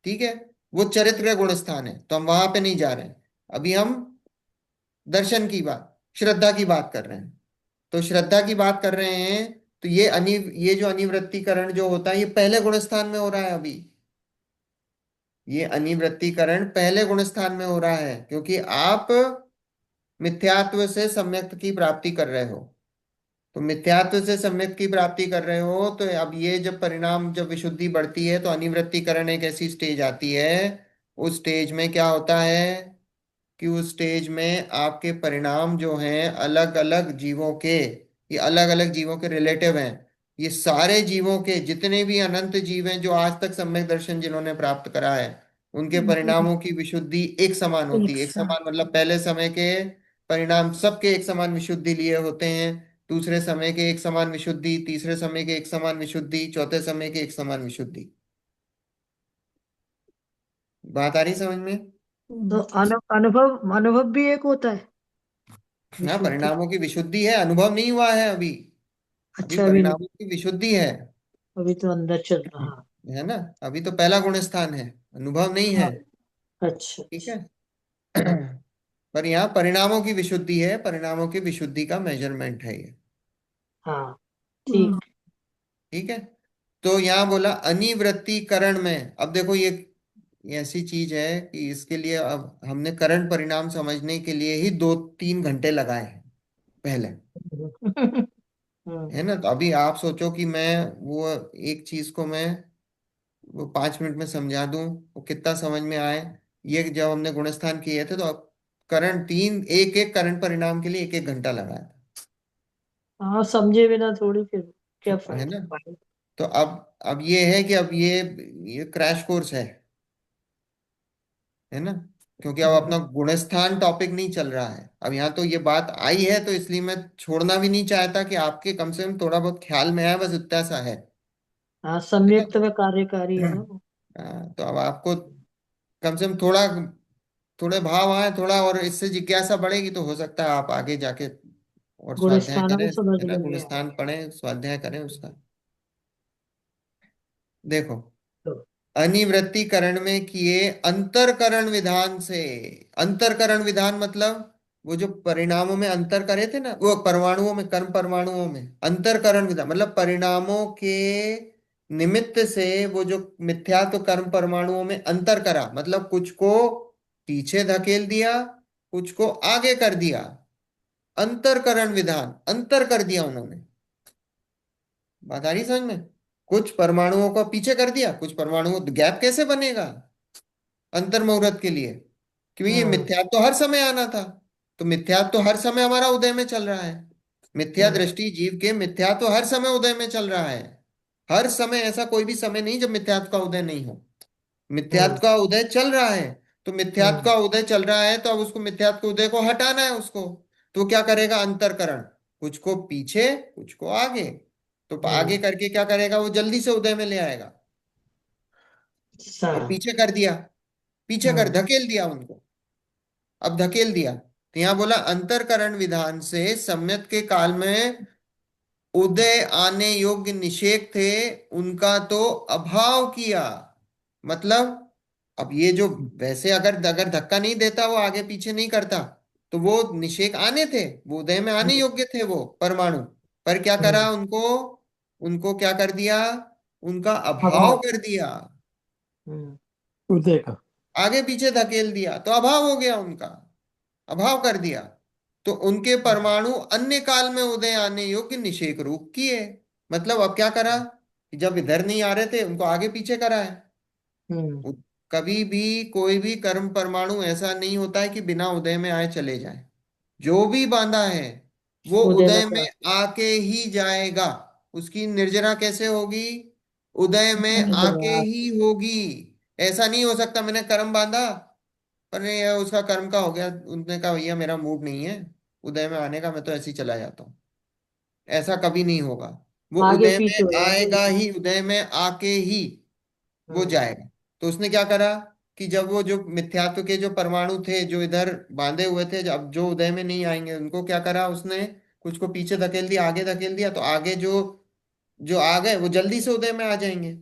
ठीक है, वो चरित्र का गुणस्थान है, तो हम वहां पे नहीं जा रहे हैं। अभी हम दर्शन की बात, श्रद्धा की बात कर रहे हैं। तो श्रद्धा की बात कर रहे हैं, तो ये जो अनिवृत्तीकरण जो होता है ये पहले गुणस्थान में हो रहा है अभी। ये अनिवृत्तीकरण पहले गुणस्थान में हो रहा है क्योंकि आप मिथ्यात्व से सम्यक्त की प्राप्ति कर रहे हो। तो मिथ्यात्व से सम्यक्त की प्राप्ति कर रहे हो, तो अब ये जब परिणाम, जब विशुद्धि बढ़ती है तो अनिवृत्तीकरण एक ऐसी स्टेज आती है, उस स्टेज में क्या होता है, कि उस स्टेज में आपके परिणाम जो हैं अलग अलग जीवों के, ये अलग अलग जीवों के रिलेटिव हैं। ये सारे जीवों के जितने भी अनंत जीव हैं जो आज तक सम्यक दर्शन जिन्होंने प्राप्त करा है, उनके परिणामों की विशुद्धि एक समान होती एक है। एक साथ। समान मतलब पहले समय के परिणाम सबके एक समान विशुद्धि लिए होते हैं, दूसरे समय के एक समान विशुद्धि, तीसरे समय के एक समान विशुद्धि, चौथे समय के एक समान विशुद्धि। बात आ रही समझ में? तो अनुभव अनुभव भी एक होता है, हाँ, विशुद्धि। परिणामों की विशुद्धि है, अनुभव नहीं हुआ है अभी। अभी अच्छा, अभी नहीं, परिणामों की विशुद्धि है। अभी तो अंदर चल रहा। है ना? अभी तो पहला गुण स्थान है, अनुभव नहीं है। हाँ। अच्छा ठीक अच्छा। है। पर यहाँ परिणामों की विशुद्धि है, परिणामों की विशुद्धि का मेजरमेंट है ये। हाँ, ठीक। ठीक है। तो यहाँ बोला अनिवृत्तीकरण में, अब देखो ये ऐसी चीज है कि इसके लिए अब हमने करण परिणाम समझने के लिए ही 2-3 घंटे लगाए हैं पहले। हम्म, है ना? तो अभी आप सोचो कि मैं वो एक चीज को मैं वो 5 मिनट में समझा दूं, वो कितना समझ में आए। ये जब हमने गुणस्थान किए थे तो अब करंट तीन एक एक करंट परिणाम के लिए 1-1 घंटा लगाया हाँ, समझे बिना थोड़ी फिर क्या था। है फायदा ना? पढ़ाई। तो अब ये है कि अब ये क्रैश कोर्स है ना? क्योंकि अब अपना गुणस्थान टॉपिक नहीं चल रहा है, अब यहाँ तो ये बात आई है, तो इसलिए मैं छोड़ना भी नहीं चाहता कि आपके कम से कम थोड़ा बहुत ख्याल में आए, बस इतना सा है। हाँ, है ना? सम्यक में कार्यकारी है ना वो। तो अब आपको कम से कम थोड़ा थोड़े भाव आए थोड़ा, और इससे जिज्ञासा बढ़ेगी तो हो सकता है आप आगे जाके और स्वाध्याय गुणस्थान करें। में समझ है ना? में नहीं आया। गुणस्थान पढ़ें, स्वाध्याय करें उसका। देखो, तो अनिवृत्तीकरण में किए अंतरकरण विधान से। अंतरकरण विधान मतलब वो जो परिणामों में अंतर करे थे ना, वो परमाणुओं में, कर्म परमाणुओं में अंतरकरण विधान मतलब परिणामों के निमित्त से वो जो मिथ्यात्व कर्म परमाणुओं में अंतर करा, मतलब कुछ को पीछे धकेल दिया, कुछ को आगे कर दिया। अंतरकरण विधान, अंतर कर दिया उन्होंने। बात आ रही समझ में? कुछ परमाणुओं को पीछे कर दिया, कुछ परमाणुओं, गैप कैसे बनेगा अंतर मुहूर्त के लिए? क्योंकि ये हम्म मिथ्यात्व तो हर समय आना था। तो मिथ्यात्व तो हर समय हमारा उदय में चल रहा है। मिथ्या हम्म दृष्टि जीव के मिथ्यात्व तो हर समय उदय में चल रहा है। हर समय, ऐसा कोई भी समय नहीं जब मिथ्यात्व का उदय नहीं हो। मिथ्यात्व हम्म का उदय चल रहा है। तो मिथ्यात्व हम्म का उदय चल रहा है, तो अब उसको मिथ्यात्व के उदय को हटाना है उसको। तो क्या करेगा? अंतरकरण, कुछ को पीछे कुछ को आगे। तो आगे हम्म, करके क्या करेगा? वो जल्दी से उदय में ले आएगा। सा और पीछे कर दिया, पीछे कर हम्म धकेल दिया उनको। अब धकेल दिया तो यहां बोला अंतरकरण विधान से सम्यक के काल में उदय आने योग्य निषेक थे, उनका तो अभाव किया। मतलब अब ये जो, वैसे अगर अगर धक्का नहीं देता, वो आगे पीछे नहीं करता, तो वो निषेक आने थे, वो उदय में आने हम्म योग्य थे वो परमाणु। पर क्या करा हम्म, उनको? उनको क्या कर दिया? उनका अभाव अभाव। कर दिया। हम्म उदय का। आगे पीछे धकेल दिया तो अभाव हो गया उनका, अभाव कर दिया। तो उनके परमाणु अन्य काल में उदय आने योग्य निषेक रूप किए। मतलब अब क्या करा कि जब इधर नहीं आ रहे थे, उनको आगे पीछे करा है। हम्म उ- कभी भी कोई भी कर्म परमाणु ऐसा नहीं होता है कि बिना उदय में आए चले जाए। जो भी बांधा है वो उदय में उदय में आके ही जाएगा। उसकी निर्जरा कैसे होगी? उदय में आके जा ही होगी। ऐसा नहीं हो सकता मैंने कर्म बांधा पर ये उसका कर्म का हो गया, उनने कहा भैया मेरा मूड नहीं है उदय में आने का, मैं तो ऐसे ही चला जाता हूँ। ऐसा कभी नहीं होगा। वो आगे उदय में पीछे हो जाएंगे। आएगा ही, उदय में आके ही वो हम्म जाएगा। तो उसने क्या करा कि जब वो जो मिथ्यात्व के जो परमाणु थे जो इधर बांधे हुए थे, जब जो उदय में नहीं आएंगे, उनको क्या करा उसने? कुछ को पीछे धकेल दिया, आगे धकेल दिया, तो आगे जो जो आ गए वो जल्दी से उदय में आ जाएंगे,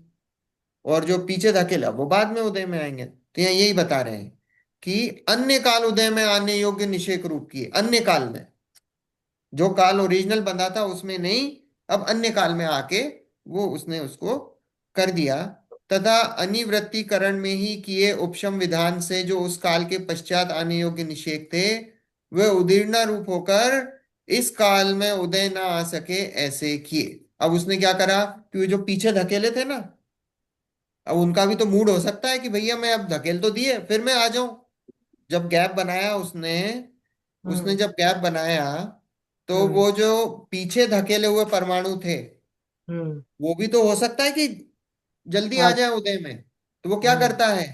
और जो पीछे धकेला वो बाद में उदय में आएंगे। तो यहाँ यही बता रहे हैं कि अन्य काल उदय में आने योग्य निषेक रूप किए। अन्य काल में, जो काल ओरिजिनल बंधा था उसमें नहीं, अब अन्य काल में आके वो उसने उसको कर दिया। तथा अनिवृत्तीकरण में ही किए उपशम विधान से जो उस काल के पश्चात आने योग्य निषेक थे, वे उदीर्णा रूप होकर इस काल में उदय ना आ सके ऐसे किए। अब उसने क्या करा कि वो जो पीछे धकेले थे ना, अब उनका भी तो मूड हो सकता है कि भैया मैं अब धकेल तो दिए, फिर मैं आ जाऊं। जब गैप बनाया उसने उसने हम्म जब गैप बनाया, तो हम्म वो जो पीछे धकेले हुए परमाणु थे, हम्म वो भी तो हो सकता है कि जल्दी आ हाँ जाए उदय में। तो वो क्या हम्म करता है,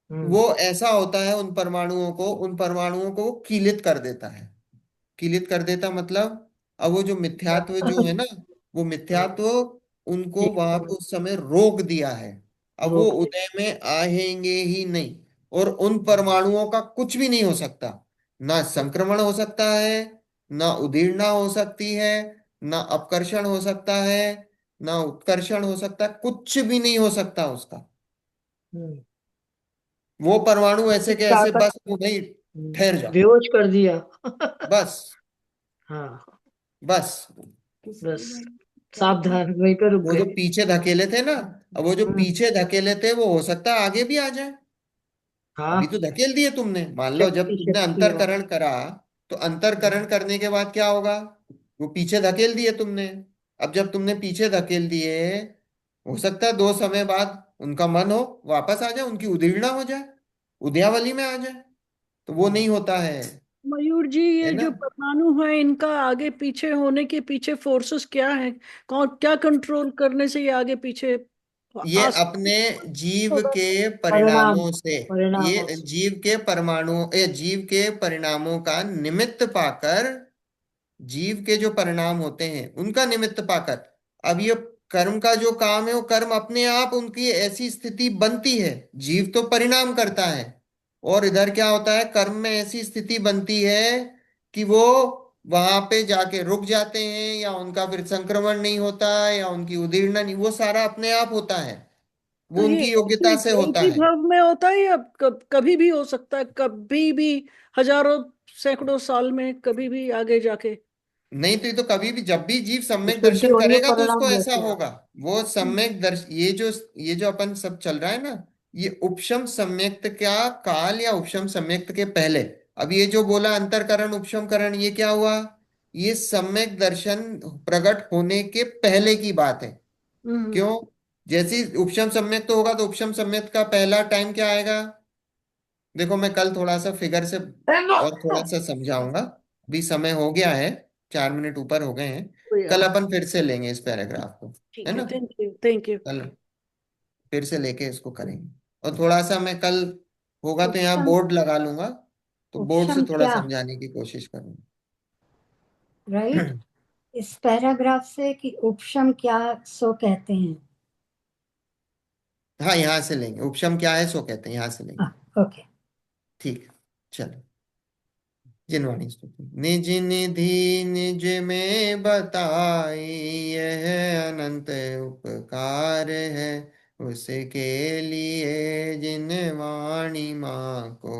हम्म वो ऐसा होता है, उन परमाणुओं को वो कीलित कर देता है। कीलित कर देता मतलब, अब वो जो मिथ्यात्व जो है ना, वो हाँ, मिथ्यात्व उनको ठीक वहां है, पे उस समय रोक दिया है। अब वो रोक दे। उदय में आएंगे ही नहीं, और उन परमाणुओं का कुछ भी नहीं हो सकता। ना संक्रमण हो सकता है, ना उदीर्णा हो सकती है, ना अपकर्षण हो सकता है, ना उत्कर्षण हो सकता है, कुछ भी नहीं हो सकता उसका। हम्म वो परमाणु ऐसे के ऐसे, ताकत बस वो नहीं, ठहर जाओ, बेहोश कर दिया। बस, हाँ, बस। बस सावधान, वहीं पे रुक वो जो गए। पीछे धकेले थे ना, अब वो जो हम्म पीछे धकेले थे वो हो सकता है आगे भी आ जाए। अभी तो हाँ, धकेल दिए तुमने, मान लो जब शक्ति तुमने शक्ति है। अंतरकरण करा, तो अंतरकरण करने के बाद क्या होगा, वो पीछे धकेल दिए तुमने। अब जब तुमने पीछे धकेल दिए, हो सकता है 2 समय बाद उनका मन हो, वापस आ जाए, उनकी उदीर्णा हो जाए, उदयावली में आ जाए। तो वो हम्म नहीं होता है। मयूर जी, है ये ना। जो परमाणु है इनका आगे पीछे होने के पीछे फोर्सेस क्या है? कौन क्या कंट्रोल करने से ये आगे पीछे ये आस अपने जीव होगा? के परिणाम, परिणामों से, परिणामों ये से। जीव के परिणामों का निमित्त पाकर, जीव के जो परिणाम होते हैं उनका निमित्त पाकर, अब ये कर्म का जो काम है, वो कर्म अपने आप उनकी ऐसी स्थिति बनती है। जीव तो परिणाम करता है, और इधर क्या होता है, कर्म में ऐसी स्थिति बनती है कि वो वहां पे जाके रुक जाते हैं, या उनका फिर संक्रमण नहीं होता, या उनकी उदीर्णा नहीं, वो सारा अपने आप होता है। तो वो ये उनकी योग्यता से एक होता ही है। भव में होता है या कभी भी हो सकता है? कभी भी, हजारों सैकड़ों साल में, कभी भी आगे जाके? नहीं तो ये तो कभी भी, जब भी जीव सम्यक शुद्धि दर्शन होनी है, करेगा तो उसको परिणाम ऐसा वैसे होगा। आना। वो सम्यक दर्श ये जो अपन सब चल रहा है ना, ये उपशम सम्यक्त का काल, या उपशम सम्यक्त के पहले। अब ये जो बोला अंतरकरण उपशम करण, ये क्या हुआ, ये सम्यक दर्शन प्रकट होने के पहले की बात है। हम्म क्यों, जैसे ही उपशम सम्यक्त होगा, तो उपशम सम्यक्त का पहला टाइम क्या आएगा। देखो मैं कल थोड़ा सा फिगर से और थोड़ा सा समझाऊंगा, अभी समय हो गया है, 4 मिनट ऊपर हो गए हैं। तो कल यार, अपन फिर से लेंगे इस पैराग्राफ को, है ठीक है, ना। Thank you, thank you. कल फिर से लेके इसको करेंगे, और थोड़ा सा मैं कल होगा तो यहाँ उपशम, बोर्ड लगा लूंगा, तो बोर्ड से उपशम थोड़ा क्या, समझाने की कोशिश करूंगा। राइट? इस पैराग्राफ से कि उपशम क्या सो कहते हैं। हाँ, यहाँ से लेंगे, उपशम क्या है सो कहते हैं, यहाँ से लेंगे। ओके। ठीक है, चलो। जिनवाणी स्तुति। निज निधि निज में बताई, यह अनंत उपकार है, उसके लिए जिन वाणी माँ को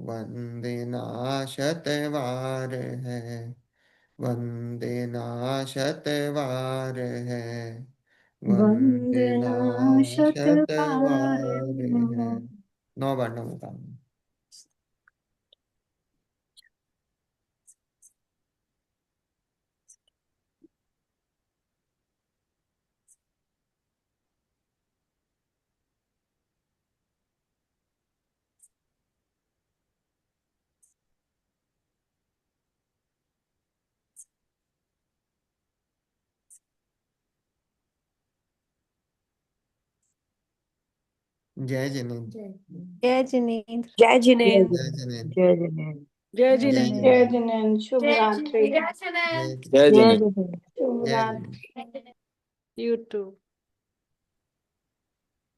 वंदना शतवार है, वंदना शतवार है, वंदना वंदना शतबार शतवार है। 9 बार नमो। जय जिनेन्द्र। जय जिनेन्द्र। जय जय जिनेन्द्र। जय जय जिनेन्द्र। जय जय जय जय जय जिनेन्द्र। जय जिनेन्द्र। जिनेन्द्र। जिनेन्द्र, शुभ रात्रि। जय जय जिनेन्द्र। जय जिनेन्द्र। जय। शुभ जय जिनेन्द्र। रात्रि। You to.